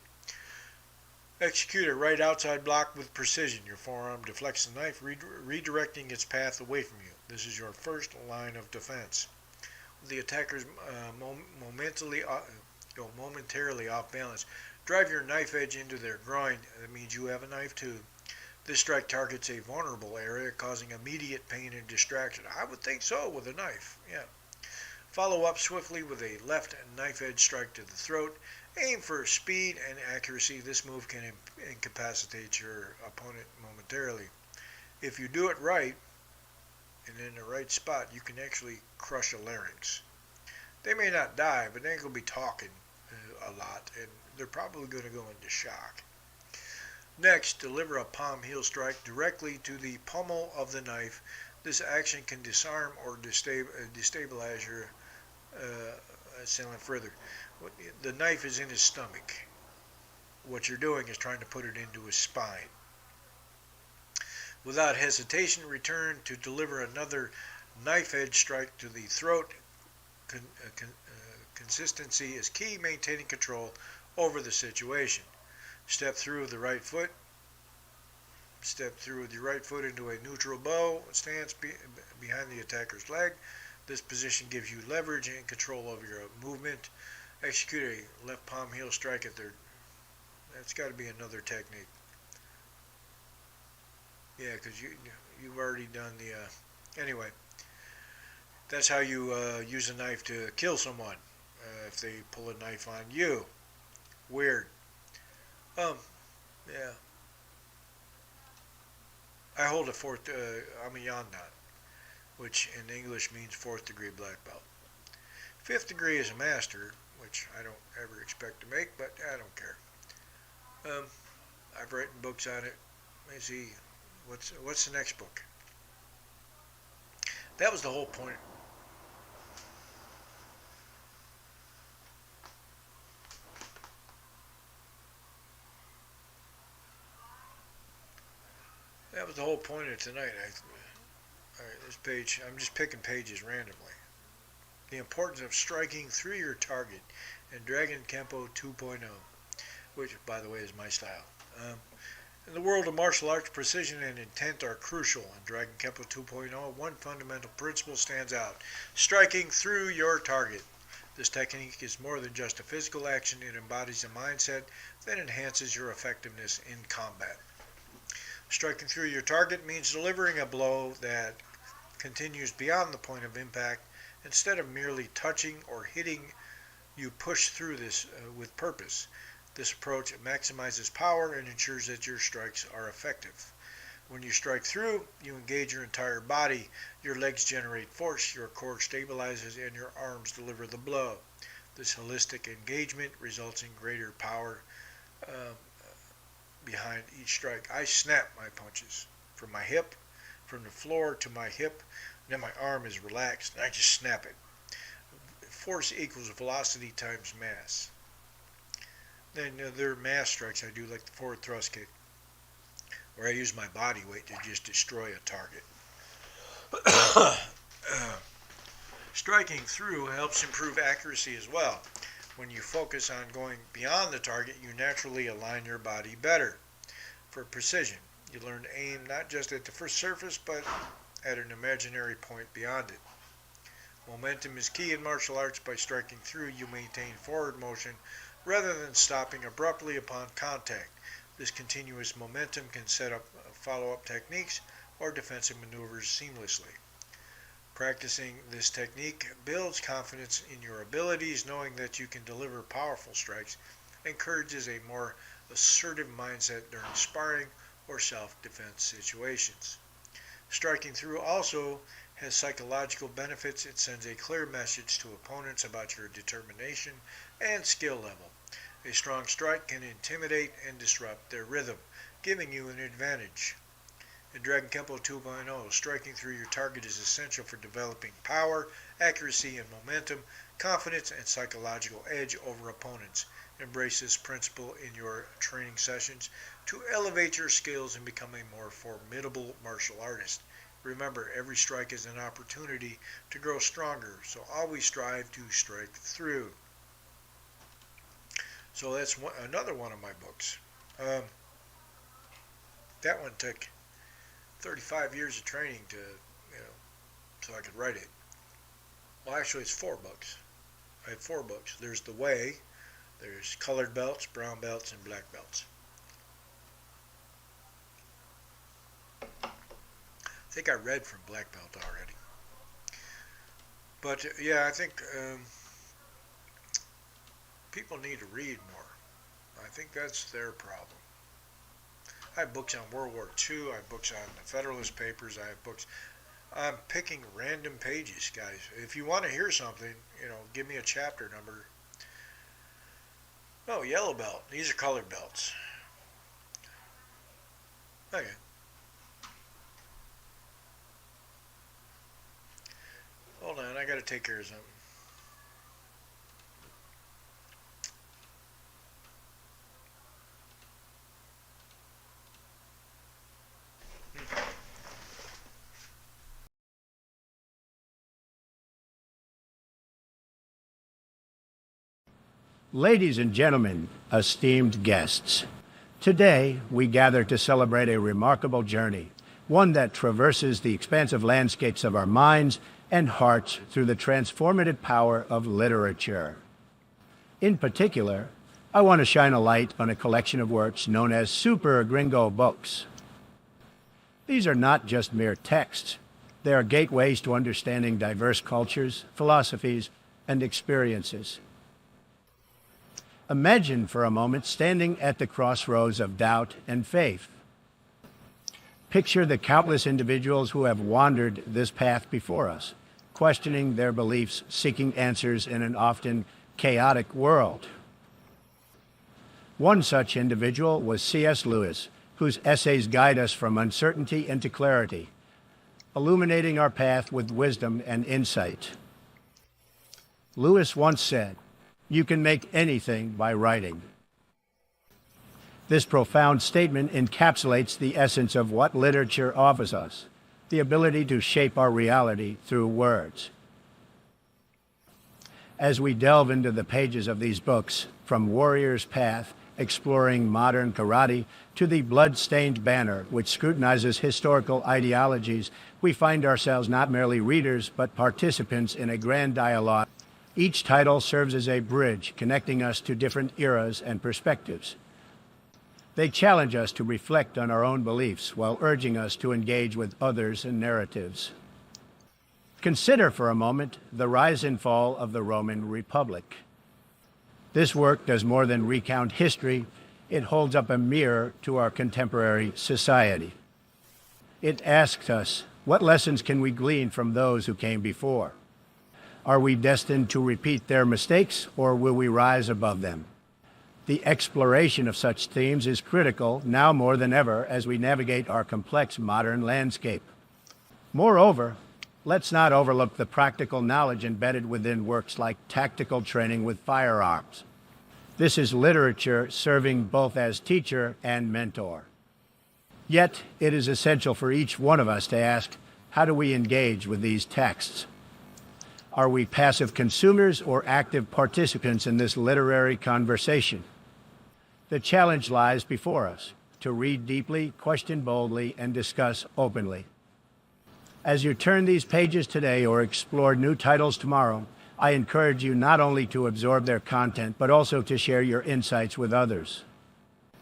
Execute a right outside block with precision. Your forearm deflects the knife, redirecting its path away from you. This is your first line of defense. The attacker's momentarily off balance, drive your knife edge into their groin. That means you have a knife too. This strike targets a vulnerable area, causing immediate pain and distraction. I would think so with a knife, yeah. Follow up swiftly with a left knife edge strike to the throat. Aim for speed and accuracy. This move can incapacitate your opponent momentarily. If you do it right, and in the right spot, you can actually crush a larynx. They may not die, but they're going to be talking a lot, and they're probably going to go into shock. Next, deliver a palm heel strike directly to the pommel of the knife. This action can disarm or destabilize your assailant further. The knife is in his stomach. What you're doing is trying to put it into his spine. Without hesitation, return to deliver another knife edge strike to the throat. Consistency is key, maintaining control over the situation. Step through with the right foot. Step through with your right foot into a neutral bow stance behind the attacker's leg. This position gives you leverage and control over your movement. Execute a left palm heel strike at their... That's got to be another technique. Yeah, because you've already done the... Anyway, that's how you use a knife to kill someone. If they pull a knife on you. Weird. Yeah. I hold a I'm a Yandan. which in English means 4th degree black belt. 5th degree is a master, which I don't ever expect to make, but I don't care. I've written books on it. Let me see, what's the next book? That was the whole point. That was the whole point of tonight. All right, this page, I'm just picking pages randomly. The importance of striking through your target in Dragon Kempo 2.0, which, by the way, is my style. In the world of martial arts, precision and intent are crucial. In Dragon Kempo 2.0, one fundamental principle stands out: striking through your target. This technique is more than just a physical action. It embodies a mindset that enhances your effectiveness in combat. Striking through your target means delivering a blow that continues beyond the point of impact. Instead of merely touching or hitting, you push through this with purpose. This approach maximizes power and ensures that your strikes are effective. When you strike through, you engage your entire body. Your legs generate force, your core stabilizes, and your arms deliver the blow. This holistic engagement results in greater power behind each strike. I snap my punches from my hip, from the floor to my hip, and then my arm is relaxed, and I just snap it. Force equals velocity times mass. Then there are mass strikes I do, like the forward thrust kick, where I use my body weight to just destroy a target. Striking through helps improve accuracy as well. When you focus on going beyond the target, you naturally align your body better. For precision, you learn to aim not just at the first surface, but at an imaginary point beyond it. Momentum is key in martial arts. By striking through, you maintain forward motion rather than stopping abruptly upon contact. This continuous momentum can set up follow-up techniques or defensive maneuvers seamlessly. Practicing this technique builds confidence in your abilities. Knowing that you can deliver powerful strikes encourages a more assertive mindset during sparring or self-defense situations. Striking through also has psychological benefits. It sends a clear message to opponents about your determination and skill level. A strong strike can intimidate and disrupt their rhythm, giving you an advantage. In Dragon Kempo 2.0, striking through your target is essential for developing power, accuracy, and momentum, confidence, and psychological edge over opponents. Embrace this principle in your training sessions to elevate your skills and become a more formidable martial artist. Remember, every strike is an opportunity to grow stronger, so always strive to strike through. So that's another one of my books. That one took 35 years of training to, so I could write it. Well, actually, it's 4 books. I have 4 books. There's The Way, there's Colored Belts, Brown Belts, and Black Belts. I think I read from Black Belt already. But, yeah, I think people need to read more. I think that's their problem. I have books on World War II. I have books on the Federalist Papers. I have books. I'm picking random pages, guys. If you want to hear something, give me a chapter number. Oh, yellow belt. These are colored belts. Okay. Hold on, I got to take care of something. Ladies and gentlemen, esteemed guests, today we gather to celebrate a remarkable journey, one that traverses the expansive landscapes of our minds and hearts through the transformative power of literature. In particular, I want to shine a light on a collection of works known as Super Gringo books. These are not just mere texts. They are gateways to understanding diverse cultures, philosophies, and experiences. Imagine for a moment standing at the crossroads of doubt and faith. Picture the countless individuals who have wandered this path before us, questioning their beliefs, seeking answers in an often chaotic world. One such individual was C.S. Lewis, whose essays guide us from uncertainty into clarity, illuminating our path with wisdom and insight. Lewis once said, "You can make anything by writing." This profound statement encapsulates the essence of what literature offers us, the ability to shape our reality through words. As we delve into the pages of these books, from Warrior's Path, exploring modern karate, to the Blood-Stained Banner, which scrutinizes historical ideologies, we find ourselves not merely readers, but participants in a grand dialogue. Each title serves as a bridge connecting us to different eras and perspectives. They challenge us to reflect on our own beliefs while urging us to engage with others and narratives. Consider for a moment the rise and fall of the Roman Republic. This work does more than recount history, it holds up a mirror to our contemporary society. It asks us, what lessons can we glean from those who came before? Are we destined to repeat their mistakes, or will we rise above them? The exploration of such themes is critical now more than ever as we navigate our complex modern landscape. Moreover, let's not overlook the practical knowledge embedded within works like tactical training with firearms. This is literature serving both as teacher and mentor. Yet, it is essential for each one of us to ask, how do we engage with these texts? Are we passive consumers or active participants in this literary conversation? The challenge lies before us, to read deeply, question boldly, and discuss openly. As you turn these pages today or explore new titles tomorrow, I encourage you not only to absorb their content, but also to share your insights with others.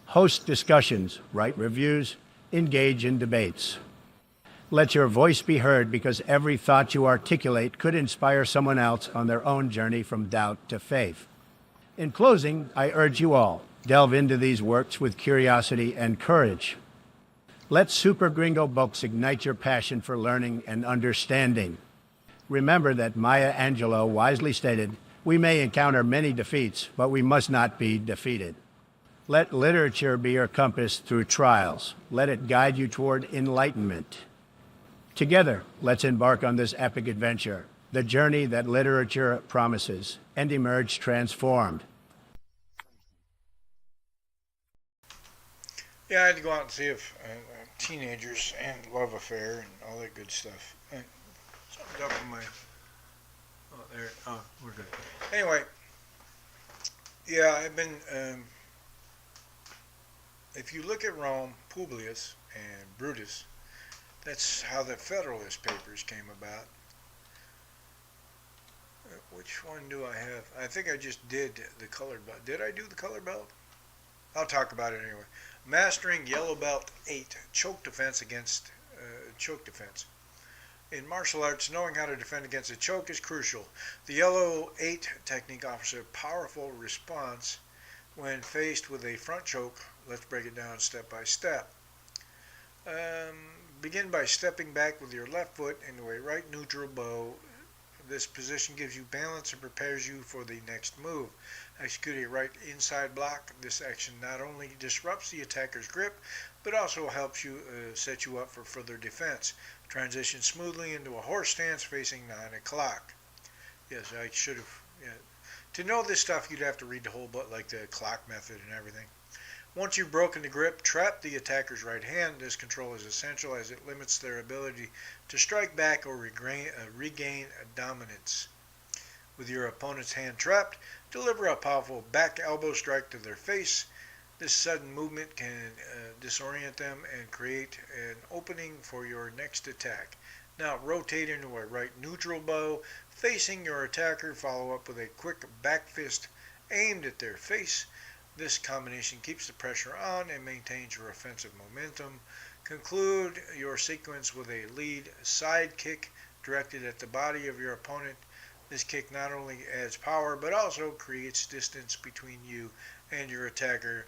Host discussions, write reviews, engage in debates. Let your voice be heard, because every thought you articulate could inspire someone else on their own journey from doubt to faith. In closing, I urge you all, delve into these works with curiosity and courage. Let Super Gringo books ignite your passion for learning and understanding. Remember that Maya Angelou wisely stated, "We may encounter many defeats, but we must not be defeated." Let literature be your compass through trials. Let it guide you toward enlightenment. Together, let's embark on this epic adventure, the journey that literature promises, and emerge transformed. Yeah, I had to go out and see if teenagers and love affair and all that good stuff. Something's up in my. Oh, there. Oh, we're good. Anyway, yeah, I've been. If you look at Rome, Publius and Brutus, that's how the Federalist Papers came about. Which one do I have? I think I just did the color belt. Did I do the color belt? I'll talk about it anyway. Mastering Yellow Belt 8, choke defense against choke defense. In martial arts, knowing how to defend against a choke is crucial. The Yellow 8 technique offers a powerful response when faced with a front choke. Let's break it down step by step. Begin by stepping back with your left foot into a right neutral bow. This position gives you balance and prepares you for the next move. Execute a right inside block. This action not only disrupts the attacker's grip, but also helps you set you up for further defense. Transition smoothly into a horse stance facing 9 o'clock. Yes, I should have. Yeah. To know this stuff, you'd have to read the whole book, like the clock method and everything. Once you've broken the grip, trap the attacker's right hand. This control is essential as it limits their ability to strike back or regain dominance. With your opponent's hand trapped, deliver a powerful back elbow strike to their face. This sudden movement can disorient them and create an opening for your next attack. Now rotate into a right neutral bow, facing your attacker. Follow up with a quick back fist aimed at their face. This combination keeps the pressure on and maintains your offensive momentum. Conclude your sequence with a lead side kick directed at the body of your opponent. This kick not only adds power but also creates distance between you and your attacker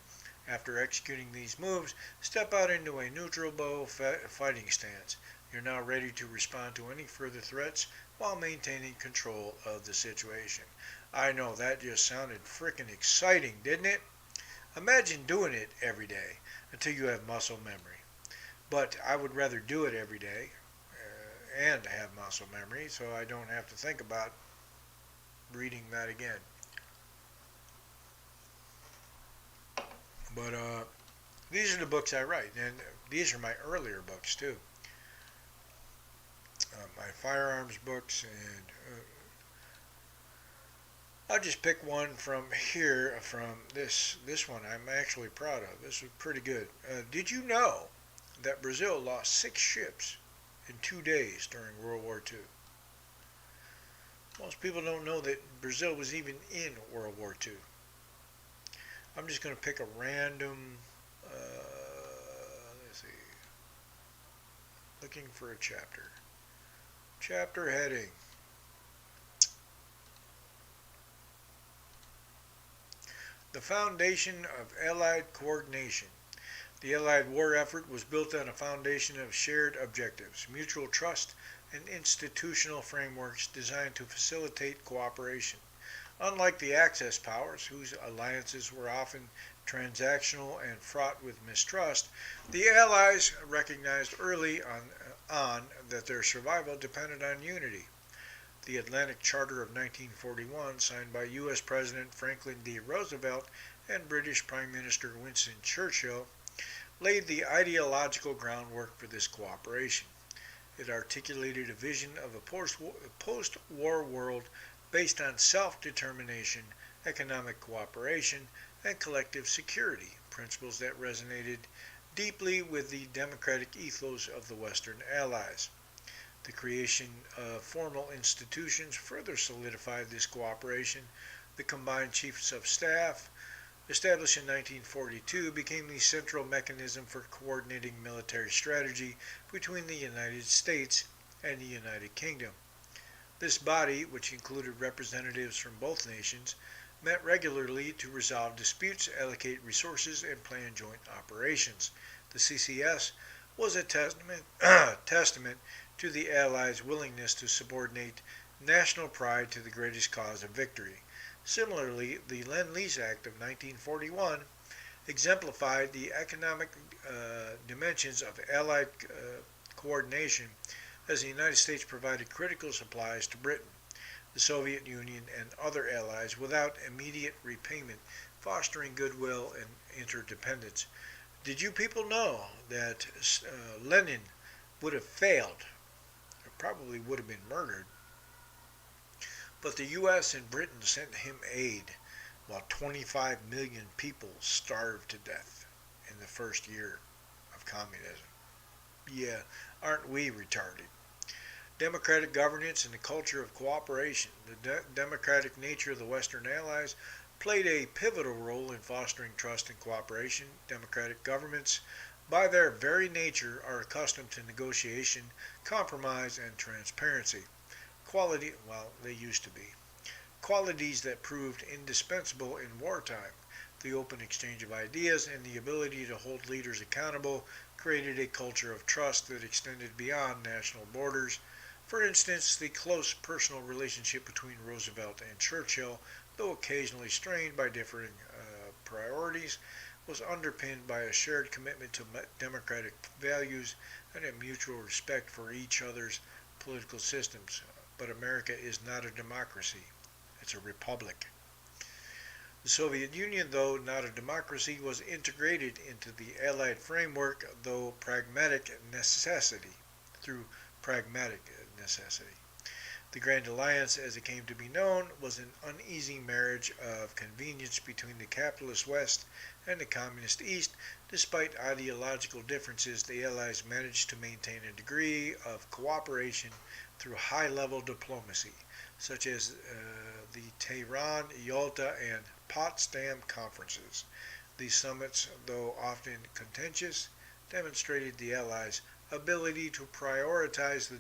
After executing these moves, step out into a neutral bow fighting stance. You're now ready to respond to any further threats while maintaining control of the situation. I know that just sounded frickin' exciting, didn't it? Imagine doing it every day until you have muscle memory. But I would rather do it every day and have muscle memory so I don't have to think about reading that again. But these are the books I write, and these are my earlier books too. My firearms books, and I'll just pick one from here, from this one I'm actually proud of. This was pretty good. Did you know that Brazil lost 6 ships in 2 days during World War II? Most people don't know that Brazil was even in World War II. I'm just going to pick a random, let's see, looking for a chapter. Chapter heading. The foundation of Allied coordination. The Allied war effort was built on a foundation of shared objectives, mutual trust, and institutional frameworks designed to facilitate cooperation. Unlike the Axis powers, whose alliances were often transactional and fraught with mistrust, the Allies recognized early on that their survival depended on unity. The Atlantic Charter of 1941, signed by U.S. President Franklin D. Roosevelt and British Prime Minister Winston Churchill, laid the ideological groundwork for this cooperation. It articulated a vision of a post-war world based on self-determination, economic cooperation, and collective security, principles that resonated deeply with the democratic ethos of the Western Allies. The creation of formal institutions further solidified this cooperation. The Combined Chiefs of Staff, established in 1942, became the central mechanism for coordinating military strategy between the United States and the United Kingdom. This body, which included representatives from both nations, met regularly to resolve disputes, allocate resources, and plan joint operations. The CCS was a testament to the Allies' willingness to subordinate national pride to the greatest cause of victory. Similarly, the Lend-Lease Act of 1941 exemplified the economic dimensions of Allied coordination as the United States provided critical supplies to Britain, the Soviet Union, and other allies without immediate repayment, fostering goodwill and interdependence. Did you people know that Lenin would have failed, or probably would have been murdered, but the U.S. and Britain sent him aid while 25 million people starved to death in the first year of communism? Yeah, aren't we retarded? Democratic governance and the culture of cooperation. The democratic nature of the Western Allies played a pivotal role in fostering trust and cooperation. Democratic governments, by their very nature, are accustomed to negotiation, compromise, and transparency. They used to be. Qualities that proved indispensable in wartime. The open exchange of ideas and the ability to hold leaders accountable created a culture of trust that extended beyond national borders. For instance, the close personal relationship between Roosevelt and Churchill, though occasionally strained by differing priorities, was underpinned by a shared commitment to democratic values and a mutual respect for each other's political systems. But America is not a democracy. It's a republic. The Soviet Union, though not a democracy, was integrated into the Allied framework through pragmatic necessity. The Grand Alliance, as it came to be known, was an uneasy marriage of convenience between the capitalist West and the communist East. Despite ideological differences, the Allies managed to maintain a degree of cooperation through high-level diplomacy, such as the Tehran, Yalta, and Potsdam conferences. These summits, though often contentious, demonstrated the Allies' ability to prioritize the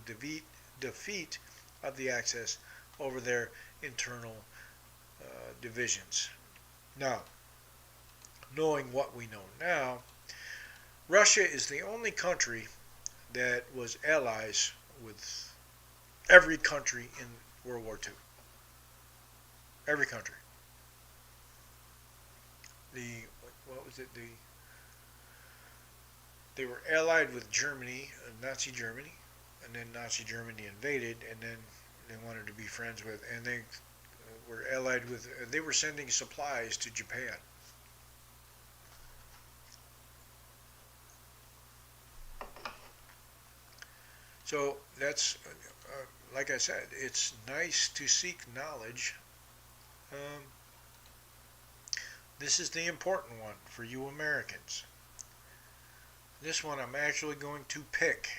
defeat of the Axis over their internal divisions. Now, knowing what we know now, Russia is the only country that was allies with every country in World War II. Every country. What was it? They were allied with Germany, Nazi Germany, and then Nazi Germany invaded, and then they wanted to be friends with, and they were allied with, they were sending supplies to Japan. So that's, like I said, it's nice to seek knowledge. This is the important one for you Americans. This one I'm actually going to pick.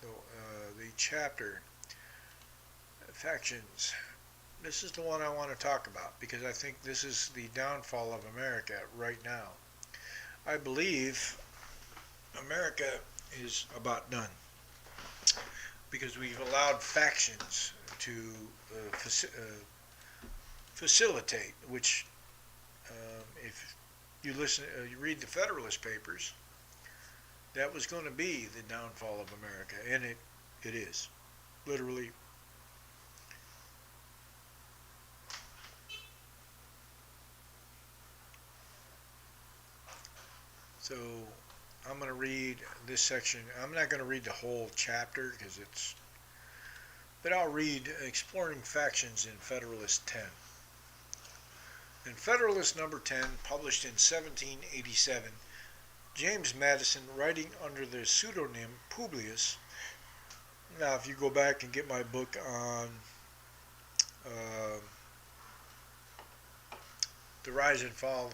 The chapter, Factions. This is the one I want to talk about because I think this is the downfall of America right now. I believe America is about done because we've allowed factions to facilitate, which if you listen, you read the Federalist Papers, that was going to be the downfall of America, and it is, literally. So I'm going to read this section. I'm not going to read the whole chapter because but I'll read Exploring Factions in Federalist 10. In Federalist number 10, published in 1787, James Madison, writing under the pseudonym Publius. Now, if you go back and get my book on the rise and fall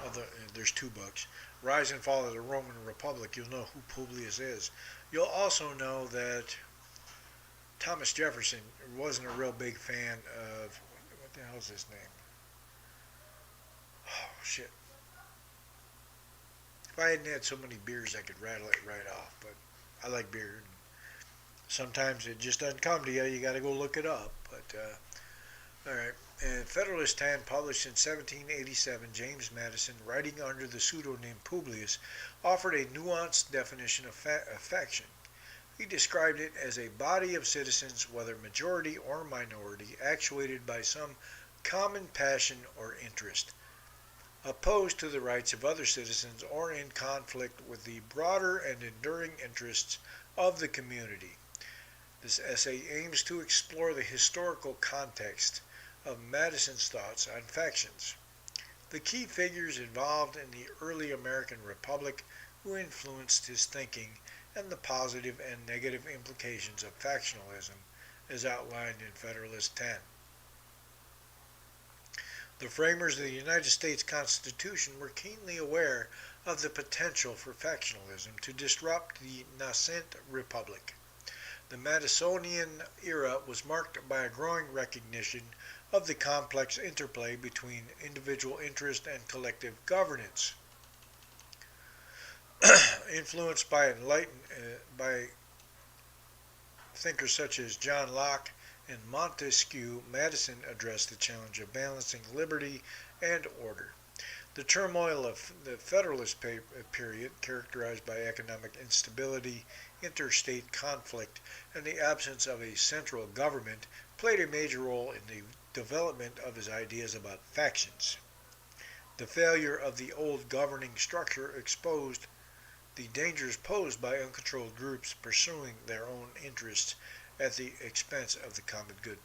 of there's two books, Rise and Fall of the Roman Republic, you'll know who Publius is. You'll also know that Thomas Jefferson wasn't a real big fan of, what the hell is his name? Oh, shit. If I hadn't had so many beers, I could rattle it right off, but I like beer. Sometimes it just doesn't come to you. You got to go look it up. But, all right. In Federalist 10, published in 1787, James Madison, writing under the pseudonym Publius, offered a nuanced definition of faction. He described it as a body of citizens, whether majority or minority, actuated by some common passion or interest, opposed to the rights of other citizens or in conflict with the broader and enduring interests of the community. This essay aims to explore the historical context of Madison's thoughts on factions, the key figures involved in the early American Republic who influenced his thinking, and the positive and negative implications of factionalism as outlined in Federalist 10. The framers of the United States Constitution were keenly aware of the potential for factionalism to disrupt the nascent republic. The Madisonian era was marked by a growing recognition of the complex interplay between individual interest and collective governance. Influenced by thinkers such as John Locke and Montesquieu, Madison addressed the challenge of balancing liberty and order. The turmoil of the Federalist period, characterized by economic instability, interstate conflict, and the absence of a central government, played a major role in the development of his ideas about factions. The failure of the old governing structure exposed the dangers posed by uncontrolled groups pursuing their own interests at the expense of the common good.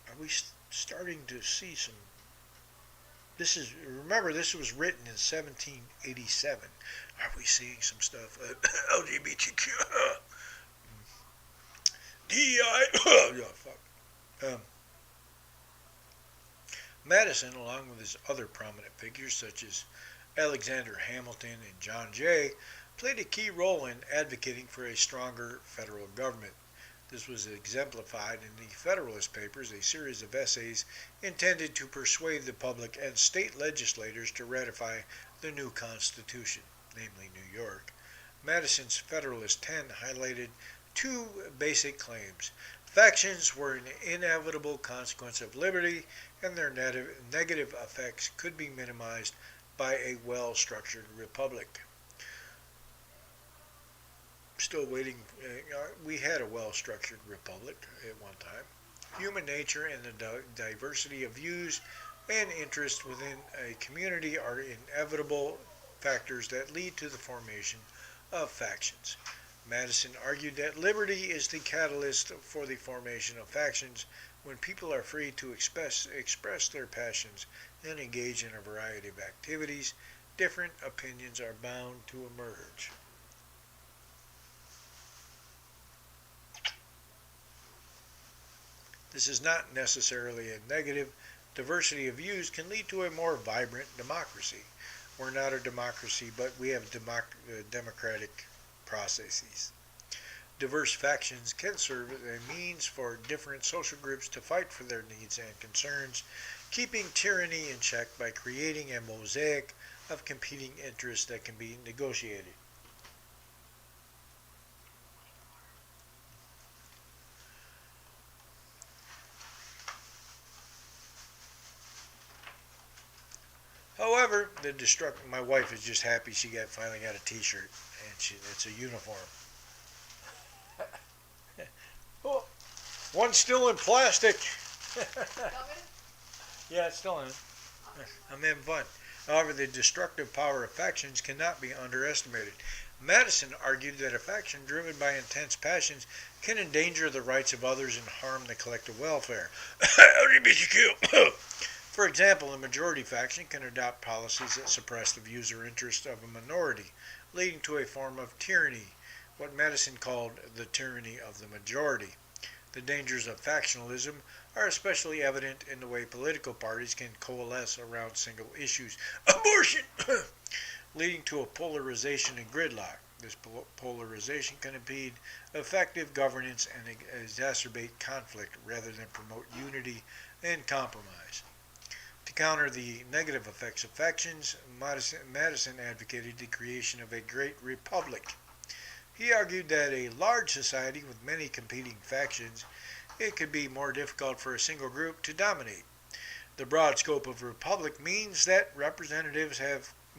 Are we starting to see some? Remember, this was written in 1787. Are we seeing some stuff? LGBTQ, DEI, yeah, fuck. Madison, along with his other prominent figures such as Alexander Hamilton and John Jay, played a key role in advocating for a stronger federal government. This was exemplified in the Federalist Papers, a series of essays intended to persuade the public and state legislators to ratify the new Constitution, namely New York. Madison's Federalist 10 highlighted two basic claims. Factions were an inevitable consequence of liberty, and their negative effects could be minimized by a well-structured republic. Still waiting. We had a well-structured republic at one time. Human nature and the diversity of views and interests within a community are inevitable factors that lead to the formation of factions. Madison argued that liberty is the catalyst for the formation of factions. When people are free to express their passions and engage in a variety of activities, different opinions are bound to emerge. This is not necessarily a negative. Diversity of views can lead to a more vibrant democracy. We're not a democracy, but we have democratic processes. Diverse factions can serve as a means for different social groups to fight for their needs and concerns, keeping tyranny in check by creating a mosaic of competing interests that can be negotiated. However, my wife is just happy she finally got a T-shirt, and it's a uniform. Oh, one's still in plastic. Yeah, it's still in it. I'm having fun. However, the destructive power of factions cannot be underestimated. Madison argued that a faction driven by intense passions can endanger the rights of others and harm the collective welfare. LGBTQ. For example, a majority faction can adopt policies that suppress the views or interests of a minority, leading to a form of tyranny, what Madison called the tyranny of the majority. The dangers of factionalism are especially evident in the way political parties can coalesce around single issues. Abortion! Leading to a polarization and gridlock. This polarization can impede effective governance and exacerbate conflict rather than promote unity and compromise. To counter the negative effects of factions, Madison advocated the creation of a great republic. He argued that a large society with many competing factions, it could be more difficult for a single group to dominate. The broad scope of a republic means that representatives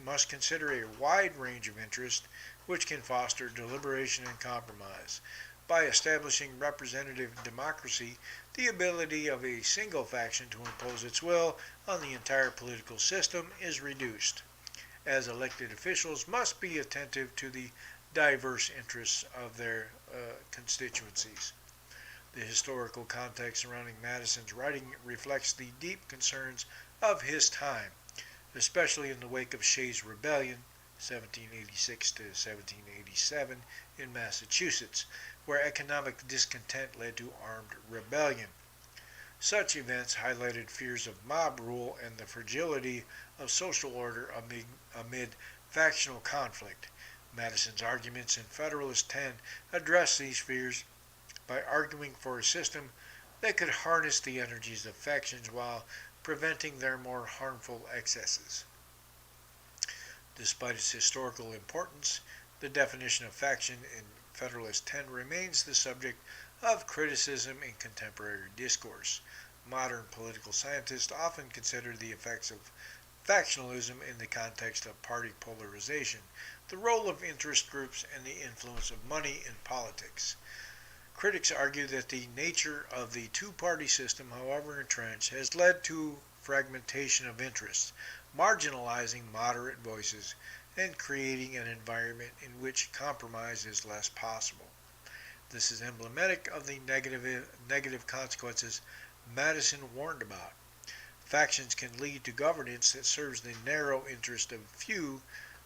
must consider a wide range of interests which can foster deliberation and compromise. By establishing representative democracy, the ability of a single faction to impose its will on the entire political system is reduced, as elected officials must be attentive to the diverse interests of their constituencies. The historical context surrounding Madison's writing reflects the deep concerns of his time, especially in the wake of Shays' Rebellion, 1786 to 1787, in Massachusetts, where economic discontent led to armed rebellion. Such events highlighted fears of mob rule and the fragility of social order amid factional conflict. Madison's arguments in Federalist 10 address these fears by arguing for a system that could harness the energies of factions while preventing their more harmful excesses. Despite its historical importance, the definition of faction in Federalist 10 remains the subject of criticism in contemporary discourse. Modern political scientists often consider the effects of factionalism in the context of party polarization, the role of interest groups, and the influence of money in politics. Critics argue that the nature of the two-party system, however entrenched, has led to fragmentation of interests, marginalizing moderate voices, and creating an environment in which compromise is less possible. This is emblematic of the negative consequences Madison warned about. Factions can lead to governance that serves the narrow interest of few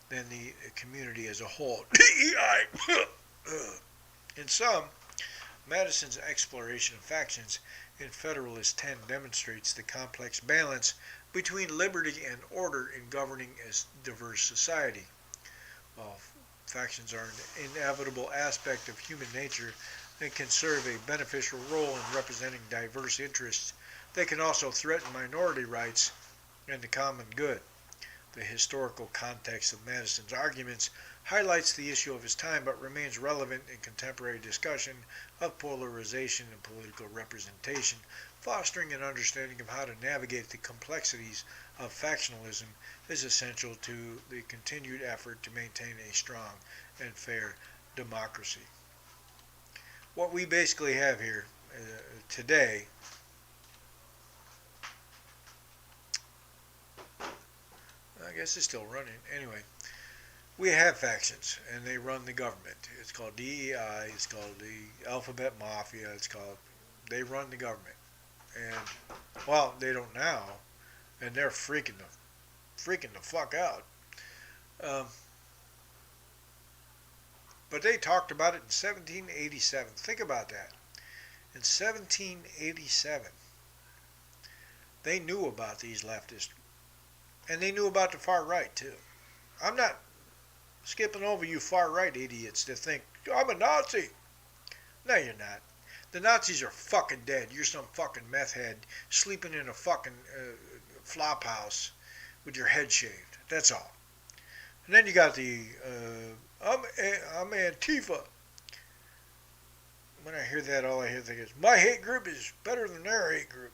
than the community as a whole. In sum, Madison's exploration of factions in Federalist 10 demonstrates the complex balance between liberty and order in governing a diverse society. While factions are an inevitable aspect of human nature and can serve a beneficial role in representing diverse interests, they can also threaten minority rights and the common good. The historical context of Madison's arguments highlights the issue of his time but remains relevant in contemporary discussion of polarization and political representation. Fostering an understanding of how to navigate the complexities of factionalism is essential to the continued effort to maintain a strong and fair democracy. What we basically have here today, I guess it's still running. Anyway, we have factions, and they run the government. It's called DEI. It's called the Alphabet Mafia. They run the government, and well, they don't now, and they're freaking the fuck out. But they talked about it in 1787. Think about that. In 1787, they knew about these leftists. And they knew about the far right, too. I'm not skipping over you far right idiots that think, I'm a Nazi. No, you're not. The Nazis are fucking dead. You're some fucking meth head sleeping in a fucking flop house with your head shaved. That's all. And then you got the, I'm Antifa. When I hear that, all I hear think is, my hate group is better than their hate group.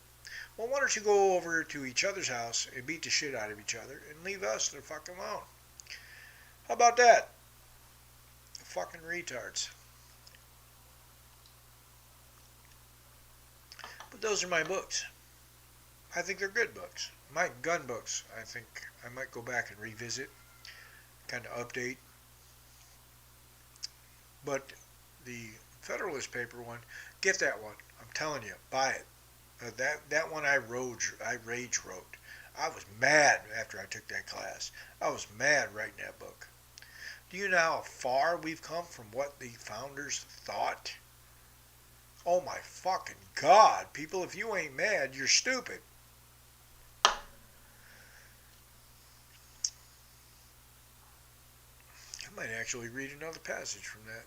Well, why don't you go over to each other's house and beat the shit out of each other and leave us the fuck alone? How about that? Fucking retards. But those are my books. I think they're good books. My gun books, I think I might go back and revisit, kind of update. But the Federalist paper one, get that one. I'm telling you, buy it. That one I rage wrote. I was mad after I took that class. I was mad writing that book. Do you know how far we've come from what the founders thought? Oh my fucking God, people, if you ain't mad, you're stupid. I might actually read another passage from that.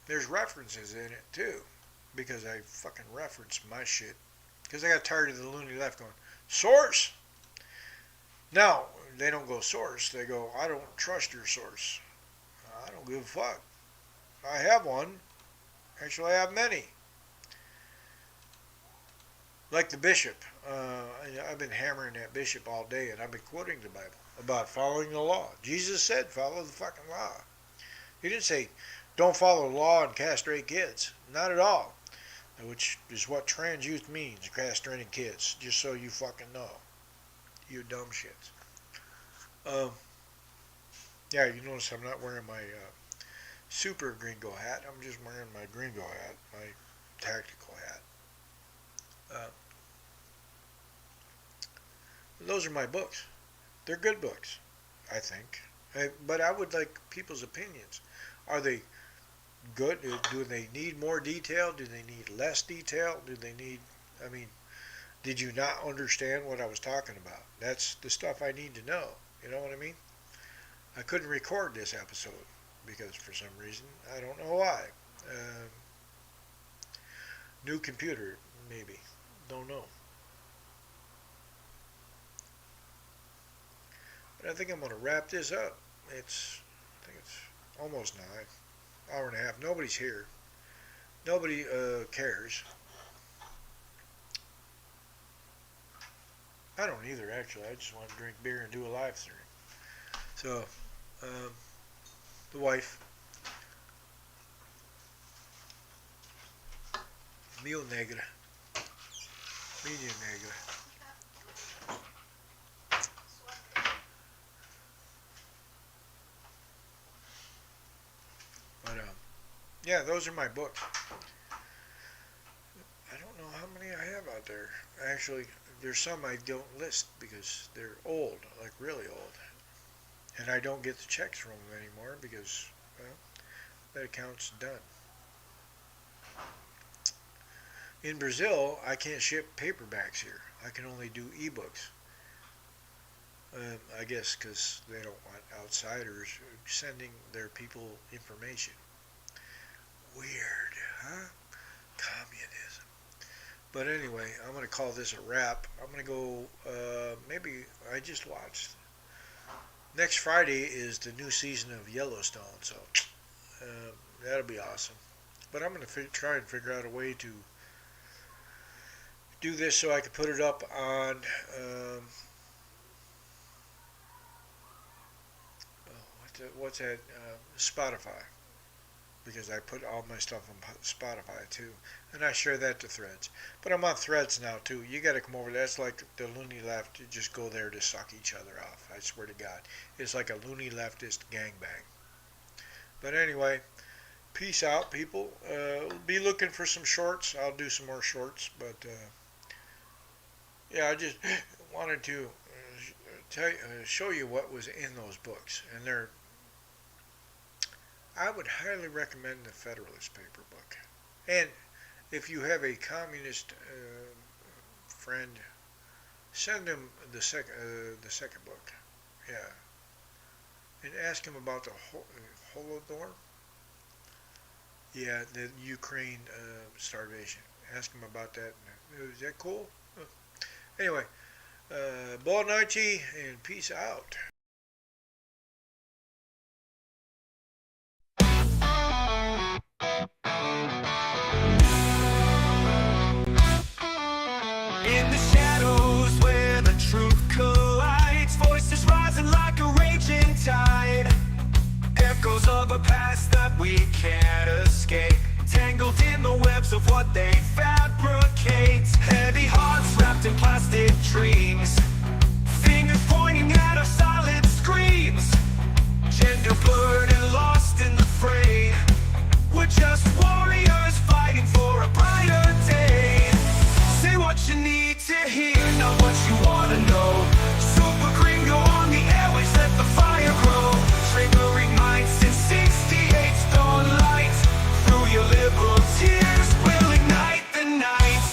There's references in it too, because I fucking reference my shit. Because I got tired of the loony left going, source! Now, they don't go source, they go, I don't trust your source. I don't give a fuck. I have one. Actually, I have many. Like the bishop. I've been hammering that bishop all day, and I've been quoting the Bible about following the law. Jesus said, follow the fucking law. He didn't say, don't follow the law and castrate kids. Not at all. Which is what trans youth means, castrating kids. Just so you fucking know. You dumb shits. Yeah, you notice I'm not wearing my super Gringo hat. I'm just wearing my Gringo hat, my tactical hat. Those are my books. They're good books, I think. But I would like people's opinions. Are they good? Do they need more detail? Do they need less detail? Do they need, I mean, did you not understand what I was talking about? That's the stuff I need to know. You know what I mean? I couldn't record this episode because for some reason, I don't know why. New computer, maybe. Don't know. But I think I'm going to wrap this up. I think it's almost now. Hour and a half. Nobody's here. Nobody cares. I don't either, actually. I just want to drink beer and do a live stream. So, the wife, Mio Negra, Medium Negra. But, yeah, those are my books. I don't know how many I have out there. Actually, there's some I don't list because they're old, like really old. And I don't get the checks from them anymore because, well, that account's done. In Brazil, I can't ship paperbacks here. I can only do ebooks. I guess because they don't want outsiders sending their people information. Weird, huh? Communism. But anyway, I'm going to call this a wrap. I'm going to go, maybe I just watched. Next Friday is the new season of Yellowstone, so that'll be awesome. But I'm going to try and figure out a way to do this so I can put it up on what's that, Spotify, because I put all my stuff on Spotify too, and I share that to Threads. But I'm on Threads now too. You got to come over. That's like the loony left. You just go there to suck each other off. I swear to God, it's like a loony leftist gangbang. But anyway, peace out, people. Be looking for some shorts. I'll do some more shorts, but yeah, I just wanted to show you what was in those books, and I would highly recommend the Federalist paper book. And if you have a communist friend, send him the second book. Yeah, and ask him about the Holodomor. Yeah, the Ukraine starvation. Ask him about that. Is that cool? Anyway, boa noite and peace out. In the shadows where the truth collides, voices rising like a raging tide. Echoes of a past that we can't escape, tangled in the webs of what they fabricate. Heavy hearts wrapped in plastic dreams, fingers pointing at our silent screams. Gender blurred and lost in the fray. We're just warriors fighting for a brighter day. Say what you need to hear, not what you wanna know. Super Gringo on the airwaves, let the fire grow. Triggering minds in 68's dawn light. Through your liberal tears, we'll ignite the night.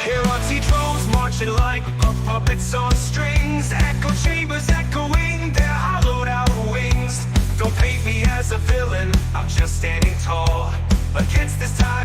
Hear anti-drones marching like puppets on strings. Echo chambers echoing their hollowed out wings. Don't paint me as a villain, I'm just standing tall against this tide.